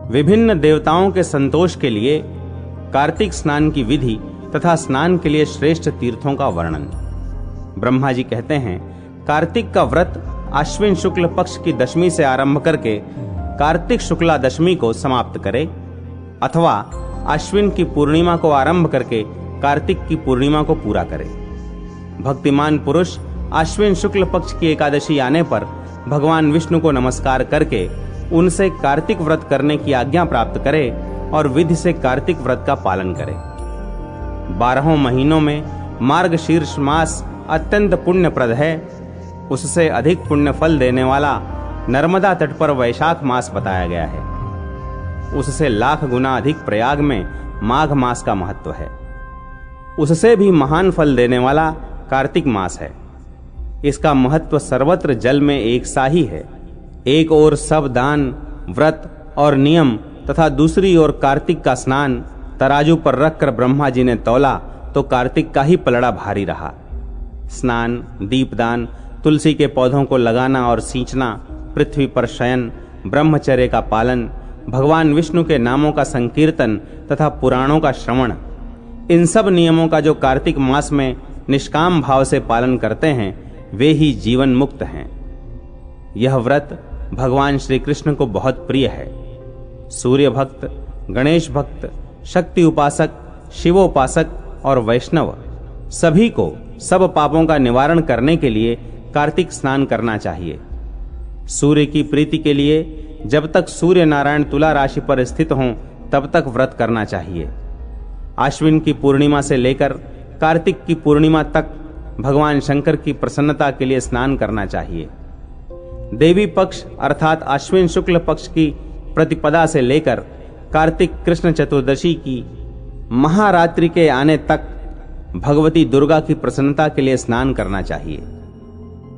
विभिन्न देवताओं के संतोष के लिए कार्तिक स्नान की विधि तथा स्नान के लिए श्रेष्ठ तीर्थों का वर्णन। ब्रह्मा जी कहते हैं, कार्तिक का व्रत अश्विन शुक्ल पक्ष की दशमी से आरंभ करके कार्तिक शुक्ला दशमी को समाप्त करे, अथवा अश्विन की पूर्णिमा को आरंभ करके कार्तिक की पूर्णिमा को पूरा करे। भक्तिमान पुरुष अश्विन शुक्ल पक्ष की एकादशी आने पर भगवान विष्णु को नमस्कार करके उनसे कार्तिक व्रत करने की आज्ञा प्राप्त करे और विधि से कार्तिक व्रत का पालन करे। 12 महीनों में मार्गशीर्ष मास अत्यंत पुण्यप्रद है। उससे अधिक पुण्य फल देने वाला नर्मदा तट पर वैशाख मास बताया गया है। उससे लाख गुना अधिक प्रयाग में माघ मास का महत्व है। उससे भी महान फल देने वाला कार्तिक मास है। इसका महत्व सर्वत्र जल में एक सा ही है। एक ओर सब दान, व्रत और नियम तथा दूसरी ओर कार्तिक का स्नान तराजू पर रखकर ब्रह्मा जी ने तौला तो कार्तिक का ही पलड़ा भारी रहा। स्नान, दीपदान, तुलसी के पौधों को लगाना और सींचना, पृथ्वी पर शयन, ब्रह्मचर्य का पालन, भगवान विष्णु के नामों का संकीर्तन तथा पुराणों का श्रवण, इन सब नियमों का जो कार्तिक मास में निष्काम भाव से पालन करते हैं वे ही जीवन मुक्त हैं। यह व्रत भगवान श्री कृष्ण को बहुत प्रिय है। सूर्य भक्त, गणेश भक्त, शक्ति उपासक, शिवोपासक और वैष्णव सभी को सब पापों का निवारण करने के लिए कार्तिक स्नान करना चाहिए। सूर्य की प्रीति के लिए जब तक सूर्य नारायण तुला राशि पर स्थित हों तब तक व्रत करना चाहिए। आश्विन की पूर्णिमा से लेकर कार्तिक की पूर्णिमा तक भगवान शंकर की प्रसन्नता के लिए स्नान करना चाहिए। देवी पक्ष अर्थात आश्विन शुक्ल पक्ष की प्रतिपदा से लेकर कार्तिक कृष्ण चतुर्दशी की महारात्रि के आने तक भगवती दुर्गा की प्रसन्नता के लिए स्नान करना चाहिए।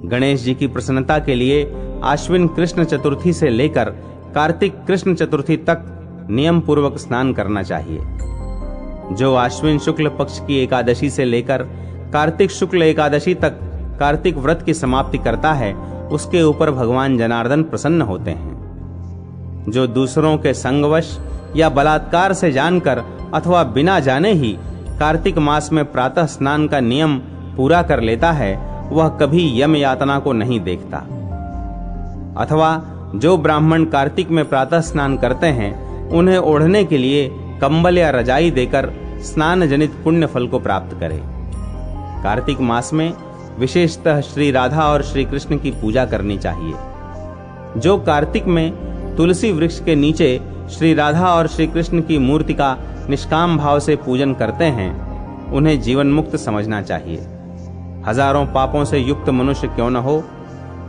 गणेश जी की प्रसन्नता के लिए आश्विन कृष्ण चतुर्थी से लेकर कार्तिक कृष्ण चतुर्थी तक नियम पूर्वक स्नान करना चाहिए। जो आश्विन शुक्ल पक्ष की एकादशी से लेकर कार्तिक शुक्ल एकादशी तक कार्तिक व्रत की समाप्ति करता है उसके ऊपर भगवान जनार्दन प्रसन्न होते हैं। जो दूसरों के संगवश या बलात्कार से जानकर अथवा बिना जाने ही कार्तिक मास में प्रातः स्नान का नियम पूरा कर लेता है वह कभी यम यातना को नहीं देखता। अथवा जो ब्राह्मण कार्तिक में प्रातः स्नान करते हैं उन्हें ओढ़ने के लिए कंबल या रजाई देकर स्नान जनित पुण्य फल को प्राप्त करे। कार्तिक मास में विशेषतः श्री राधा और श्री कृष्ण की पूजा करनी चाहिए। जो कार्तिक में तुलसी वृक्ष के नीचे श्री राधा और श्री कृष्ण की मूर्ति का निष्काम भाव से पूजन करते हैं उन्हें जीवन मुक्त समझना चाहिए। हजारों पापों से युक्त मनुष्य क्यों न हो,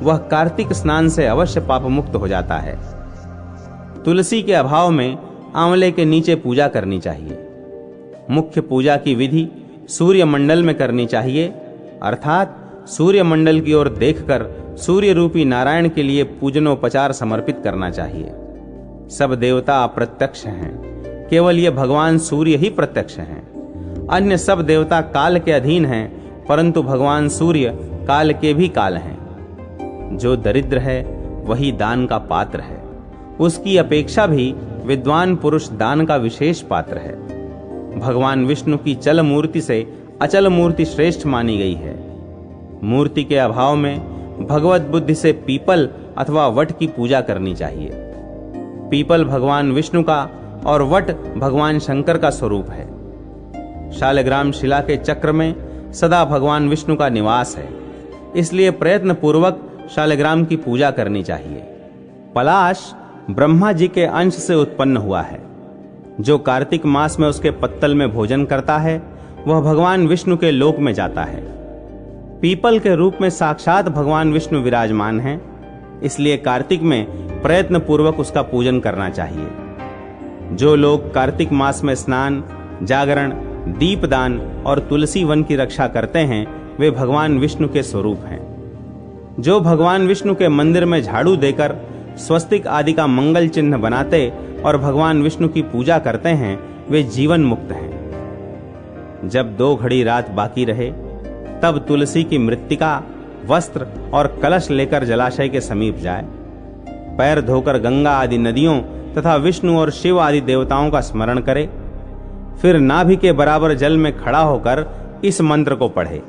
वह कार्तिक स्नान से अवश्य पाप मुक्त हो जाता है। तुलसी के अभाव में आंवले के नीचे पूजा करनी चाहिए। मुख्य पूजा की विधि सूर्य मंडल में करनी चाहिए, अर्थात सूर्य मंडल की ओर देखकर सूर्य रूपी नारायण के लिए पूजनोपचार समर्पित करना चाहिए। सब देवता अप्रत्यक्ष हैं, केवल ये भगवान सूर्य ही प्रत्यक्ष हैं। अन्य सब देवता काल के अधीन हैं, परंतु भगवान सूर्य काल के भी काल हैं। जो दरिद्र है वही दान का पात्र है, उसकी अपेक्षा भी विद्वान पुरुष दान का विशेष पात्र है। भगवान विष्णु की चल मूर्ति से अचल मूर्ति श्रेष्ठ मानी गई है। मूर्ति के अभाव में भगवत बुद्धि से पीपल अथवा वट की पूजा करनी चाहिए। पीपल भगवान विष्णु का और वट भगवान शंकर का स्वरूप है। शालिग्राम शिला के चक्र में सदा भगवान विष्णु का निवास है, इसलिए प्रयत्न पूर्वक शालिग्राम की पूजा करनी चाहिए। पलाश ब्रह्मा जी के अंश से उत्पन्न हुआ है। जो कार्तिक मास में उसके पत्तल में भोजन करता है वह भगवान विष्णु के लोक में जाता है। पीपल के रूप में साक्षात भगवान विष्णु विराजमान हैं, इसलिए कार्तिक में प्रयत्न पूर्वक उसका पूजन करना चाहिए। जो लोग कार्तिक मास में स्नान, जागरण, दीपदान और तुलसी वन की रक्षा करते हैं वे भगवान विष्णु के स्वरूप हैं। जो भगवान विष्णु के मंदिर में झाड़ू देकर स्वस्तिक आदि का मंगल चिन्ह बनाते और भगवान विष्णु की पूजा करते हैं वे जीवन मुक्त हैं। जब 2 घड़ी रात बाकी रहे तब तुलसी की मृत्तिका, वस्त्र और कलश लेकर जलाशय के समीप जाए। पैर धोकर गंगा आदि नदियों तथा विष्णु और शिव आदि देवताओं का स्मरण करे। फिर नाभि के बराबर जल में खड़ा होकर इस मंत्र को पढ़े।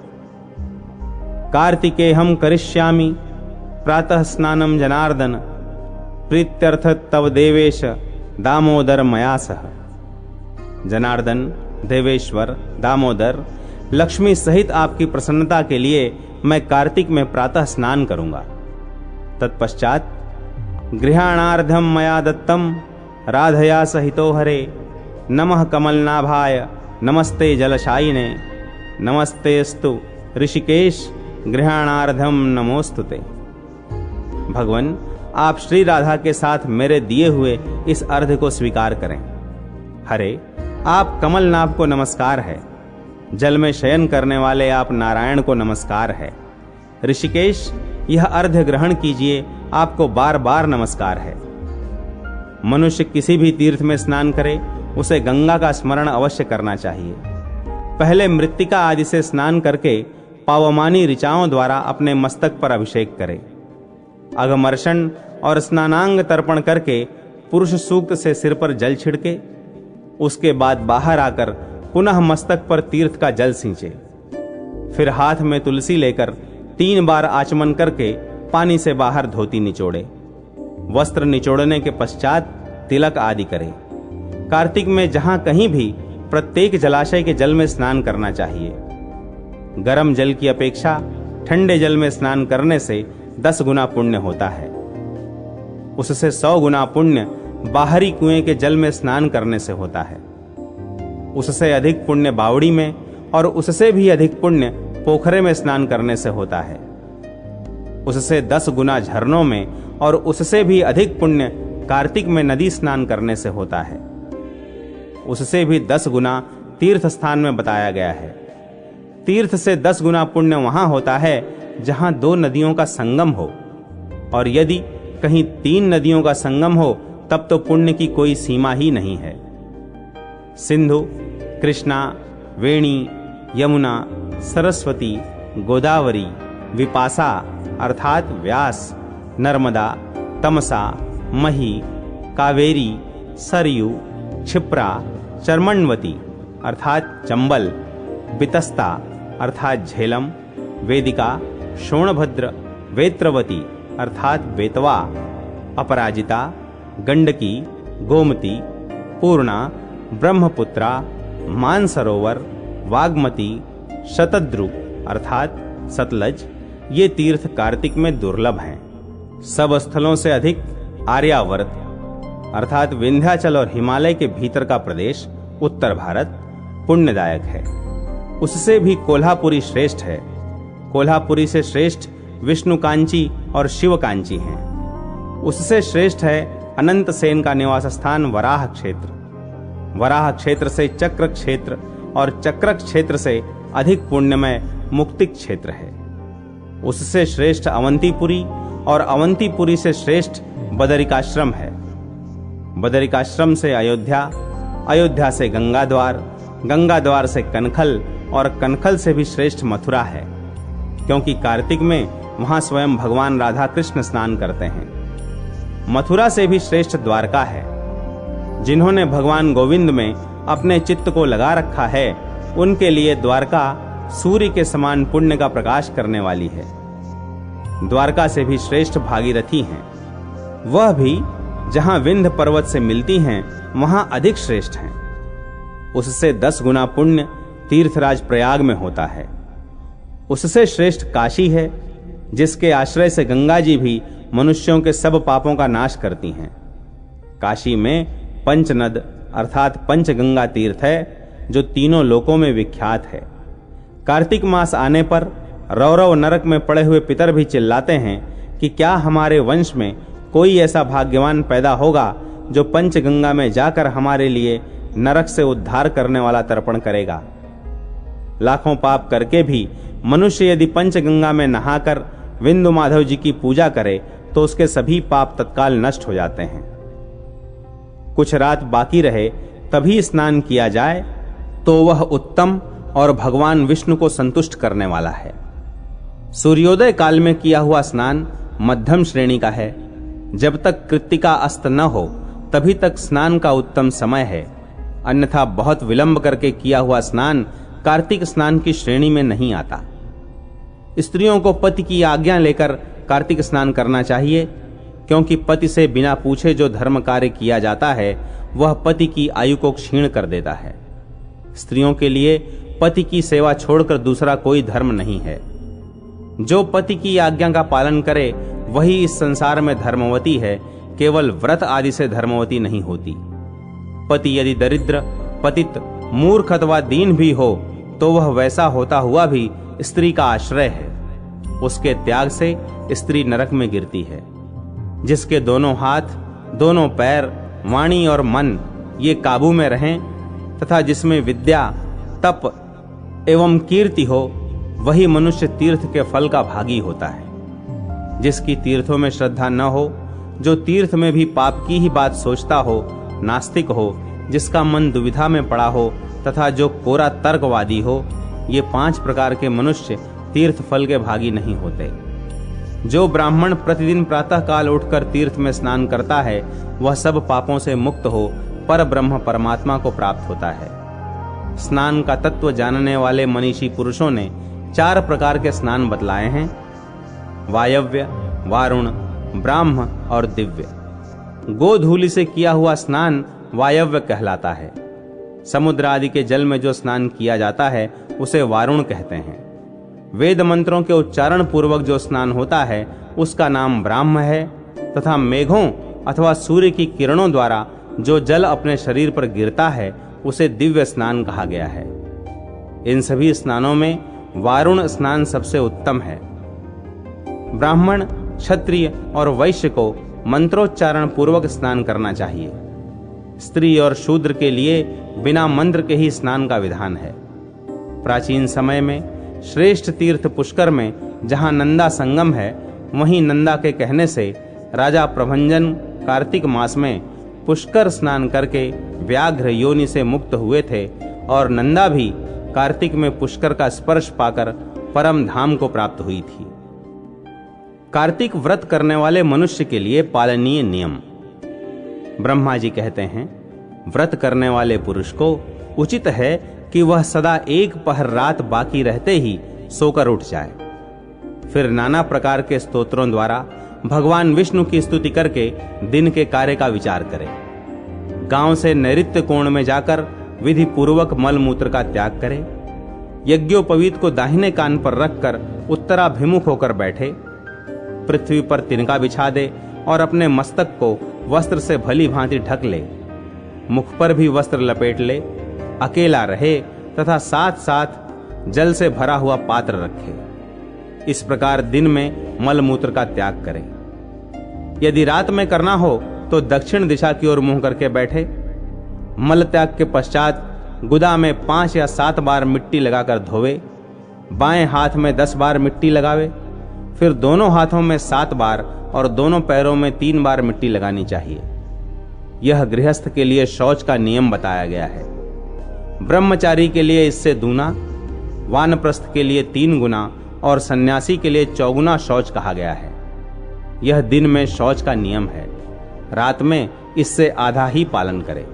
कार्तिकेयं करिष्यामि प्रातः स्नानं जनार्दन, प्रीत्यर्थ तव देवेश दामोदर मया सह। जनार्दन, देवेश्वर, दामोदर, लक्ष्मी सहित आपकी प्रसन्नता के लिए मैं कार्तिक में प्रातः स्नान करूंगा। तत्पश्चात गृहाणार्धम मया दत्तम राधया सहितो हरे, नमः कमलनाभाय नमस्ते जलशायिने, नमस्तेस्तु ऋषिकेश गृहाणार्धम नमोस्तुते। भगवान, आप श्री राधा के साथ मेरे दिए हुए इस अर्घ्य को स्वीकार करें। हरे, आप कमलनाभ को नमस्कार है। जल में शयन करने वाले आप नारायण को नमस्कार है। ऋषिकेश, यह अर्घ्य ग्रहण कीजिए, आपको बार बार नमस्कार है। मनुष्य किसी भी तीर्थ में स्नान करे, उसे गंगा का स्मरण अवश्य करना चाहिए। पहले मृत्तिका आदि से स्नान करके पावमानी ऋचाओं द्वारा अपने मस्तक पर अभिषेक करे। अघमर्षण और स्नानांग तर्पण करके पुरुष सूक्त से सिर पर जल छिड़के। उसके बाद बाहर आकर पुनः मस्तक पर तीर्थ का जल सींचे। फिर हाथ में तुलसी लेकर 3 बार आचमन करके पानी से बाहर धोती निचोड़े। वस्त्र निचोड़ने के पश्चात तिलक आदि करे। कार्तिक में जहां कहीं भी प्रत्येक जलाशय के जल में स्नान करना चाहिए। गर्म जल की अपेक्षा ठंडे जल में स्नान करने से 10 गुना पुण्य होता है। उससे 100 गुना पुण्य बाहरी कुएं के जल में स्नान करने से होता है। उससे अधिक पुण्य बावड़ी में और उससे भी अधिक पुण्य पोखरे में स्नान करने से होता है। उससे 10 गुना झरनों में और उससे भी अधिक पुण्य कार्तिक में नदी स्नान करने से होता है। उससे भी 10 गुना तीर्थ स्थान में बताया गया है। तीर्थ से 10 गुना पुण्य वहां होता है जहां 2 नदियों का संगम हो, और यदि कहीं 3 नदियों का संगम हो तब तो पुण्य की कोई सीमा ही नहीं है। सिंधु, कृष्णा, वेणी, यमुना, सरस्वती, गोदावरी, विपासा अर्थात व्यास, नर्मदा, तमसा, मही, कावेरी, सरयू, क्षिप्रा, चर्मण्वती अर्थात चंबल, बितस्ता अर्थात झेलम, वेदिका, शोणभद्र, वेत्रवती अर्थात बेतवा, अपराजिता, गंडकी, गोमती, पूर्णा, ब्रह्मपुत्रा, मानसरोवर, वाग्मती, शतद्रु अर्थात सतलज, ये तीर्थ कार्तिक में दुर्लभ हैं। सब स्थलों से अधिक आर्यावर्त अर्थात विंध्याचल और हिमालय के भीतर का प्रदेश उत्तर भारत पुण्यदायक है। उससे भी कोल्हापुरी श्रेष्ठ है। कोल्हापुरी से श्रेष्ठ विष्णुकांची और शिवकांची हैं। उससे श्रेष्ठ है अनंत सेन का निवास स्थान वराह क्षेत्र। वराह क्षेत्र से चक्र क्षेत्र और चक्र क्षेत्र से अधिक पुण्यमय मुक्तिक क्षेत्र है। उससे श्रेष्ठ अवंतीपुरी और अवंतीपुरी से श्रेष्ठ बदरिकाश्रम है। बदरिकाश्रम से अयोध्या, अयोध्या से गंगा द्वार, गंगा द्वार से कनखल और कनखल से भी श्रेष्ठ मथुरा है, क्योंकि कार्तिक में वहां स्वयं भगवान राधा कृष्ण स्नान करते हैं। मथुरा से भी श्रेष्ठ द्वारका है। जिन्होंने भगवान गोविंद में अपने चित्त को लगा रखा है, उनके लिए द्वारका सूर्य के समान पुण्य का प्रकाश करने वाली है। द्वारका से भी श्रेष्ठ भागीरथी हैं। वह भी जहां विंध्य पर्वत से मिलती हैं, वहां अधिक श्रेष्ठ हैं। उससे 10 गुना पुण्य तीर्थराज प्रयाग में होता है। उससे श्रेष्ठ काशी है, जिसके आश्रय से गंगा जी भी मनुष्यों के सब पापों का नाश करती हैं। काशी में पंचनद अर्थात पंचगंगा तीर्थ है, जो तीनों लोकों में विख्यात है। कार्तिक मास आने पर रौरव नरक में पड़े हुए पितर भी चिल्लाते हैं कि क्या हमारे वंश में कोई ऐसा भाग्यवान पैदा होगा जो पंचगंगा में जाकर हमारे लिए नरक से उद्धार करने वाला तर्पण करेगा। लाखों पाप करके भी मनुष्य यदि पंचगंगा में नहाकर विंदु माधव जी की पूजा करे तो उसके सभी पाप तत्काल नष्ट हो जाते हैं। कुछ रात बाकी रहे तभी स्नान किया जाए तो वह उत्तम और भगवान विष्णु को संतुष्ट करने वाला है। सूर्योदय काल में किया हुआ स्नान मध्यम श्रेणी का है। जब तक कृत्तिका अस्त न हो तभी तक स्नान का उत्तम समय है, अन्यथा बहुत विलंब करके किया हुआ स्नान कार्तिक स्नान की श्रेणी में नहीं आता। स्त्रियों को पति की आज्ञा लेकर कार्तिक स्नान करना चाहिए, क्योंकि पति से बिना पूछे जो धर्म कार्य किया जाता है वह पति की आयु को क्षीण कर देता है। स्त्रियों के लिए पति की सेवा छोड़कर दूसरा कोई धर्म नहीं है। जो पति की आज्ञा का पालन करे वही इस संसार में धर्मवती है, केवल व्रत आदि से धर्मवती नहीं होती। पति यदि दरिद्र, पतित, मूर्ख अथवा दीन भी हो तो वह वैसा होता हुआ भी स्त्री का आश्रय है। उसके त्याग से स्त्री नरक में गिरती है। जिसके दोनों हाथ, दोनों पैर, वाणी और मन ये काबू में रहें तथा जिसमें विद्या, तप एवं कीर्ति हो, वही मनुष्य तीर्थ के फल का भागी होता है। जिसकी तीर्थों में श्रद्धा न हो, जो तीर्थ में भी पाप की ही बात सोचता हो, नास्तिक हो, जिसका मन दुविधा में पड़ा हो तथा जो कोरा तर्कवादी हो, ये 5 प्रकार के मनुष्य तीर्थ फल के भागी नहीं होते। जो ब्राह्मण प्रतिदिन प्रातः काल उठकर तीर्थ में स्नान करता है वह सब पापों से मुक्त हो पर ब्रह्म परमात्मा को प्राप्त होता है। स्नान का तत्व जानने वाले मनीषी पुरुषों ने 4 प्रकार के स्नान बतलाए हैं: वायव्य, वारुण, ब्राह्म और दिव्य। गोधूलि से किया हुआ स्नान वायव्य कहलाता है। समुद्र आदि के जल में जो स्नान किया जाता है उसे वारुण कहते हैं। वेद मंत्रों के उच्चारण पूर्वक जो स्नान होता है उसका नाम ब्राह्म है, तथा मेघों अथवा सूर्य की किरणों द्वारा जो जल अपने शरीर पर गिरता है उसे दिव्य स्नान कहा गया है। इन सभी स्नानों में वारुण स्नान सबसे उत्तम है। ब्राह्मण, क्षत्रिय और वैश्य को मंत्रोच्चारण पूर्वक स्नान करना चाहिए। स्त्री और शूद्र के लिए बिना मंत्र के ही स्नान का विधान है। प्राचीन समय में श्रेष्ठ तीर्थ पुष्कर में जहां नंदा संगम है, वहीं नंदा के कहने से राजा प्रभंजन कार्तिक मास में पुष्कर स्नान करके व्याघ्र योनि से मुक्त हुए थे और नंदा भी कार्तिक में पुष्कर का स्पर्श पाकर परम धाम को प्राप्त हुई थी। कार्तिक व्रत करने वाले मनुष्य के लिए पालनीय नियम। ब्रह्मा जी कहते हैं, व्रत करने वाले पुरुष को उचित है कि वह सदा एक पहर रात बाकी रहते ही सोकर उठ जाए। फिर नाना प्रकार के स्तोत्रों द्वारा भगवान विष्णु की स्तुति करके दिन के कार्य का विचार करे। गांव से नैऋत्य कोण में जाकर विधि पूर्वक मल मूत्र का त्याग करे। यज्ञोपवीत को दाहिने कान पर रखकर उत्तराभिमुख होकर बैठे। पृथ्वी पर तिनका बिछा दे और अपने मस्तक को वस्त्र से भली भांति ढक ले। मुख पर भी वस्त्र लपेट ले। अकेला रहे तथा साथ साथ जल से भरा हुआ पात्र रखे। इस प्रकार दिन में मल मूत्र का त्याग करे। यदि रात में करना हो तो दक्षिण दिशा की ओर मुंह करके बैठे। मल त्याग के पश्चात गुदा में 5 या 7 बार मिट्टी लगाकर धोवे। बाएं हाथ में 10 बार मिट्टी लगावे। फिर दोनों हाथों में 7 बार और दोनों पैरों में 3 बार मिट्टी लगानी चाहिए। यह गृहस्थ के लिए शौच का नियम बताया गया है। ब्रह्मचारी के लिए इससे दूना, वानप्रस्थ के लिए 3 गुना और सन्यासी के लिए 4 गुना शौच कहा गया है। यह दिन में शौच का नियम है, रात में इससे आधा ही पालन करे।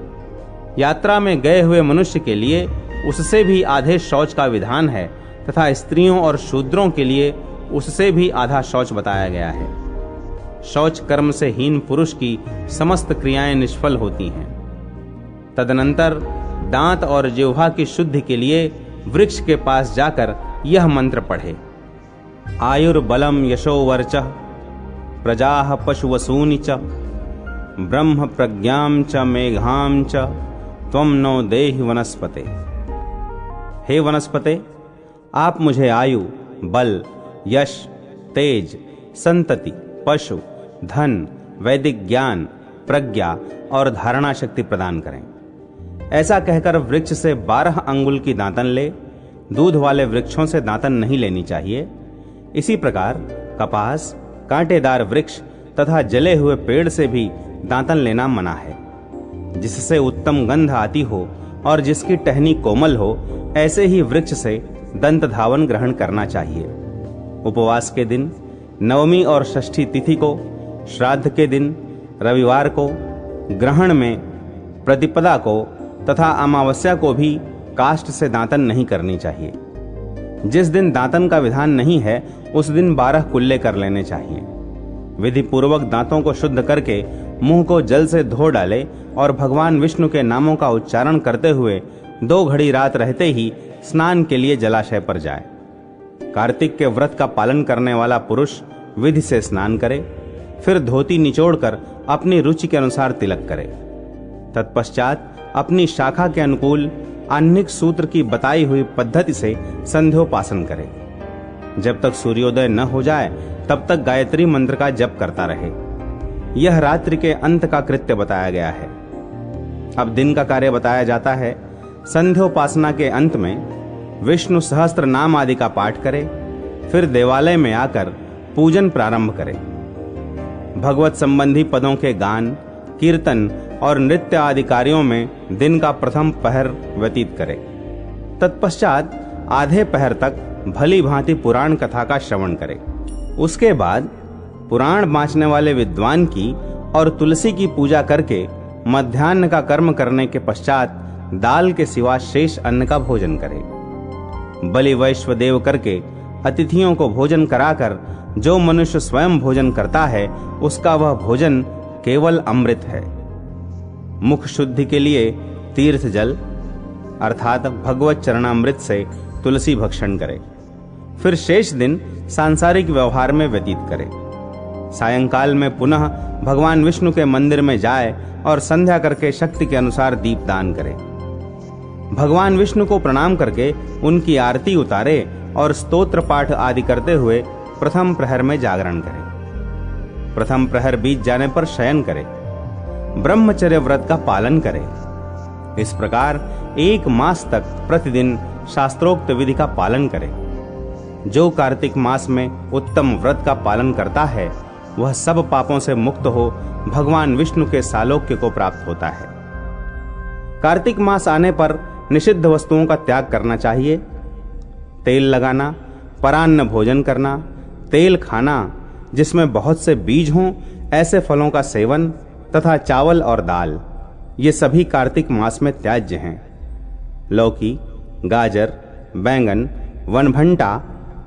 यात्रा में गए हुए मनुष्य के लिए उससे भी आधे शौच का विधान है तथा स्त्रियों और शूद्रों के लिए उससे भी आधा शौच बताया गया है। शौच कर्म से हीन पुरुष की समस्त क्रियाएं निष्फल होती हैं। तदनंतर दांत और जिह्वा की शुद्धि के लिए वृक्ष के पास जाकर यह मंत्र पढ़े: आयुर्बलम यशोवर्चः प्रजाः पशुवसूनि च ब्रह्म प्रज्ञां च मेघां च त्वं नो देहि वनस्पते। हे वनस्पते, आप मुझे आयु, बल, यश, तेज, संतति, पशु, धन, वैदिक ज्ञान, प्रज्ञा और धारणा शक्ति प्रदान करें। ऐसा कहकर वृक्ष से 12 अंगुल की दांतन ले। दूध वाले वृक्षों से दांतन नहीं लेनी चाहिए। इसी प्रकार कपास, कांटेदार वृक्ष तथा जले हुए पेड़ से भी दांतन लेना मना है। जिससे उत्तम गंध आती हो और जिसकी टहनी कोमल हो, ऐसे ही वृक्ष से दंत धावन ग्रहण करना चाहिए। उपवास के दिन, नवमी और षष्ठी तिथि को, श्राद्ध के दिन, रविवार को, ग्रहण में प्रतिपदा को तथा अमावस्या को भी काष्ठ से दांतन नहीं करनी चाहिए। जिस दिन दांतन का विधान नहीं है उस दिन 12 कुल्ले कर लेने चाहिए। विधि पूर्वक दांतों को शुद्ध करके मुंह को जल से धो डाले और भगवान विष्णु के नामों का उच्चारण करते हुए 2 घड़ी रात रहते ही स्नान के लिए जलाशय पर जाए। कार्तिक के व्रत का पालन करने वाला पुरुष विधि से स्नान करे, फिर धोती निचोड़कर अपनी रुचि के अनुसार तिलक करे। तत्पश्चात अपनी शाखा के अनुकूल आह्निक सूत्र की बताई हुई पद्धति से संध्योपासन करे। जब तक सूर्योदय न हो जाए तब तक गायत्री मंत्र का जप करता रहे। यह रात्रि के अंत का कृत्य बताया गया है। अब दिन का कार्य बताया जाता है। संध्योपासना के अंत में विष्णु सहस्त्र नाम आदि का पाठ करे, फिर देवालय में आकर पूजन प्रारंभ करे। भगवत संबंधी पदों के गान, कीर्तन और नृत्य आदि कार्यों में दिन का प्रथम पहर व्यतीत करे। तत्पश्चात आधे पहर तक भली भांति पुराण कथा का श्रवण करे। उसके बाद पुराण बाँचने वाले विद्वान की और तुलसी की पूजा करके मध्याह्न का कर्म करने के पश्चात दाल के सिवा शेष अन्न का भोजन करे। बलि वैश्वदेव करके अतिथियों को भोजन कराकर जो मनुष्य स्वयं भोजन करता है उसका वह भोजन केवल अमृत है। मुख शुद्धि के लिए तीर्थ जल अर्थात भगवत चरणामृत से तुलसी भक्षण करे। फिर शेष दिन सांसारिक व्यवहार में व्यतीत करे। सायंकाल में पुनः भगवान विष्णु के मंदिर में जाए और संध्या करके शक्ति के अनुसार दीपदान करे। भगवान विष्णु को प्रणाम करके उनकी आरती उतारे और स्तोत्र पाठ आदि करते हुए प्रथम प्रहर में जागरण करे। प्रथम प्रहर बीत जाने पर शयन करे। ब्रह्मचर्य व्रत का पालन करे। इस प्रकार 1 मास तक प्रतिदिन शास्त्रोक्त विधि का पालन करे। जो कार्तिक मास में उत्तम व्रत का पालन करता है वह सब पापों से मुक्त हो भगवान विष्णु के सालोक्य को प्राप्त होता है। कार्तिक मास आने पर निषिद्ध वस्तुओं का त्याग करना चाहिए। तेल लगाना, परान्न भोजन करना, तेल खाना जिसमें बहुत से बीज हों ऐसे फलों का सेवन तथा चावल और दाल, ये सभी कार्तिक मास में त्याज्य हैं। लौकी, गाजर, बैंगन, वनभंटा,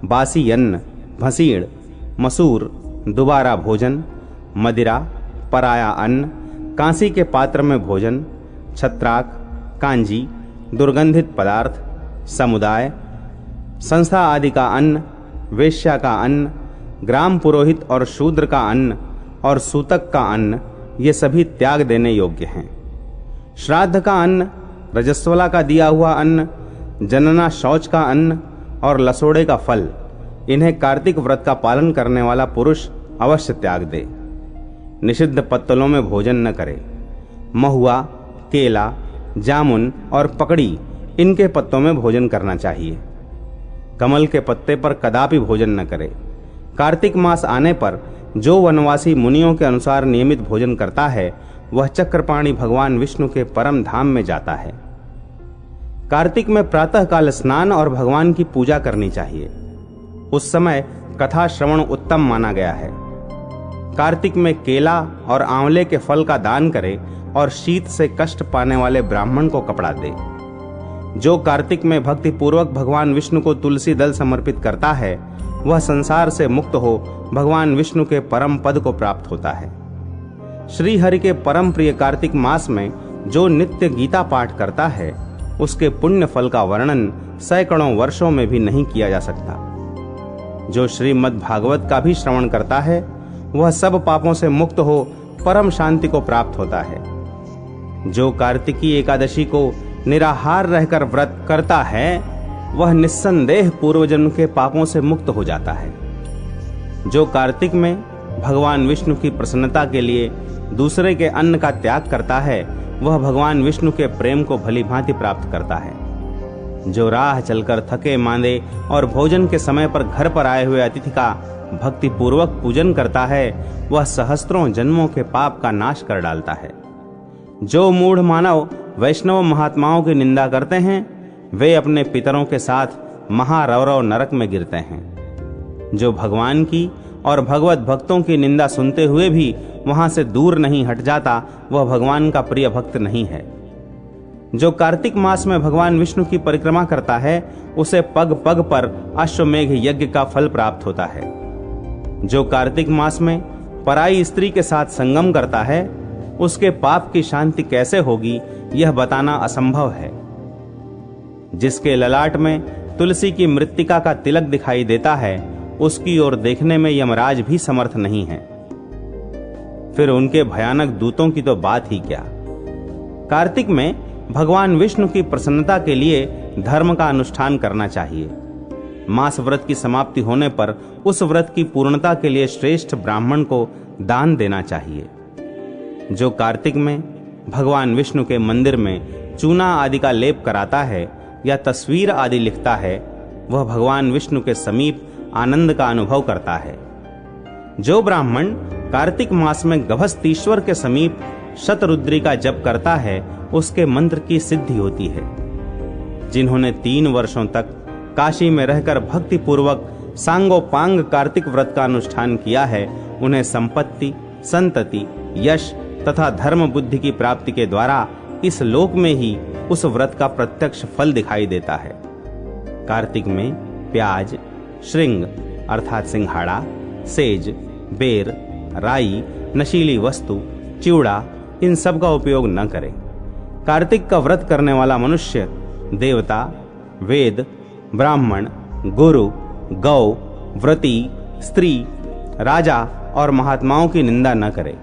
बासी अन्न, भसीड़, मसूर, दोबारा भोजन, मदिरा, पराया अन्न, कांसी के पात्र में भोजन, छत्राक, कांजी, दुर्गंधित पदार्थ, समुदाय, संस्था आदि का अन्न, वेश्या का अन्न, ग्राम पुरोहित और शूद्र का अन्न और सूतक का अन्न, ये सभी त्याग देने योग्य हैं। श्राद्ध का अन्न, रजस्वला का दिया हुआ अन्न, जनना शौच का अन्न और लसोड़े का फल, इन्हें कार्तिक व्रत का पालन करने वाला पुरुष अवश्य त्याग दे। निषिद्ध पत्तलों में भोजन न करे। महुआ, केला, जामुन और पकड़ी, इनके पत्तों में भोजन करना चाहिए। कमल के पत्ते पर कदापि भोजन न करे। कार्तिक मास आने पर जो वनवासी मुनियों के अनुसार नियमित भोजन करता है वह चक्रपाणी भगवान विष्णु के परम धाम में जाता है। कार्तिक में प्रातः काल स्नान और भगवान की पूजा करनी चाहिए। उस समय कथा श्रवण उत्तम माना गया है। कार्तिक में केला और आंवले के फल का दान करे और शीत से कष्ट पाने वाले ब्राह्मण को कपड़ा दे। जो कार्तिक में भक्ति पूर्वक भगवान विष्णु को तुलसी दल समर्पित करता है वह संसार से मुक्त हो भगवान विष्णु के परम पद को प्राप्त होता है। श्री हरि के परम प्रिय कार्तिक मास में जो नित्य गीता पाठ करता है उसके पुण्य फल का वर्णन सैकड़ों वर्षों में भी नहीं किया जा सकता। जो श्रीमद् भागवत का भी श्रवण करता है वह सब पापों से मुक्त हो परम शांति को प्राप्त होता है। जो कार्तिकी एकादशी को निराहार रहकर व्रत करता है वह निस्संदेह पूर्वजन्म के पापों से मुक्त हो जाता है। जो कार्तिक में भगवान विष्णु की प्रसन्नता के लिए दूसरे के अन्न का त्याग करता है वह भगवान विष्णु के प्रेम को भली भांति प्राप्त करता है। जो राह चलकर थके मांदे और भोजन के समय पर घर पर आए हुए अतिथि का भक्ति पूर्वक पूजन करता है वह सहस्त्रों जन्मों के पाप का नाश कर डालता है। जो मूढ़ मानव वैष्णव महात्माओं की निंदा करते हैं वे अपने पितरों के साथ महारौरव नरक में गिरते हैं। जो भगवान की और भगवत भक्तों की निंदा सुनते हुए भी वहां से दूर नहीं हट जाता, वह भगवान का प्रिय भक्त नहीं है। जो कार्तिक मास में भगवान विष्णु की परिक्रमा करता है, उसे पग पग पर अश्वमेघ यज्ञ का फल प्राप्त होता है। जो कार्तिक मास में पराई स्त्री के साथ संगम करता है, उसके पाप की शांति कैसे होगी, यह बताना असंभव है। जिसके ललाट में तुलसी की मृत्तिका का तिलक दिखाई देता है, उसकी ओर देखने में यमराज भी समर्थ नहीं है। फिर उनके भयानक दूतों की तो बात ही क्या। कार्तिक में भगवान विष्णु की प्रसन्नता के लिए धर्म का अनुष्ठान करना चाहिए। मास व्रत की समाप्ति होने पर उस व्रत की पूर्णता के लिए श्रेष्ठ ब्राह्मण को दान देना चाहिए। जो कार्तिक में भगवान विष्णु के मंदिर में चूना आदि का लेप कराता है या तस्वीर आदि लिखता है, वह भगवान विष्णु के समीप आनंद का अनुभव करता है। जो ब्राह्मण कार्तिक मास में गभस्तीश्वर के समीप शतरुद्री का जप करता है, उसके मंत्र की सिद्धि होती है। जिन्होंने 3 वर्षों तक काशी में रहकर भक्ति पूर्वक सांगोपांग कार्तिक व्रत का अनुष्ठान किया है, उन्हें संपत्ति, संतति, यश तथा धर्म बुद्धि की प्राप्ति के द्वारा इस लोक में ही उस व्रत का प्रत्यक्ष फल दिखाई देता है। कार्तिक में प्याज, श्रृंग अर्थात सिंघाड़ा, सेज, बेर, राई, नशीली वस्तु, चिवड़ा, इन सब का उपयोग न करें। कार्तिक का व्रत करने वाला मनुष्य देवता, वेद, ब्राह्मण, गुरु, गौ, व्रती, स्त्री, राजा और महात्माओं की निंदा न करे।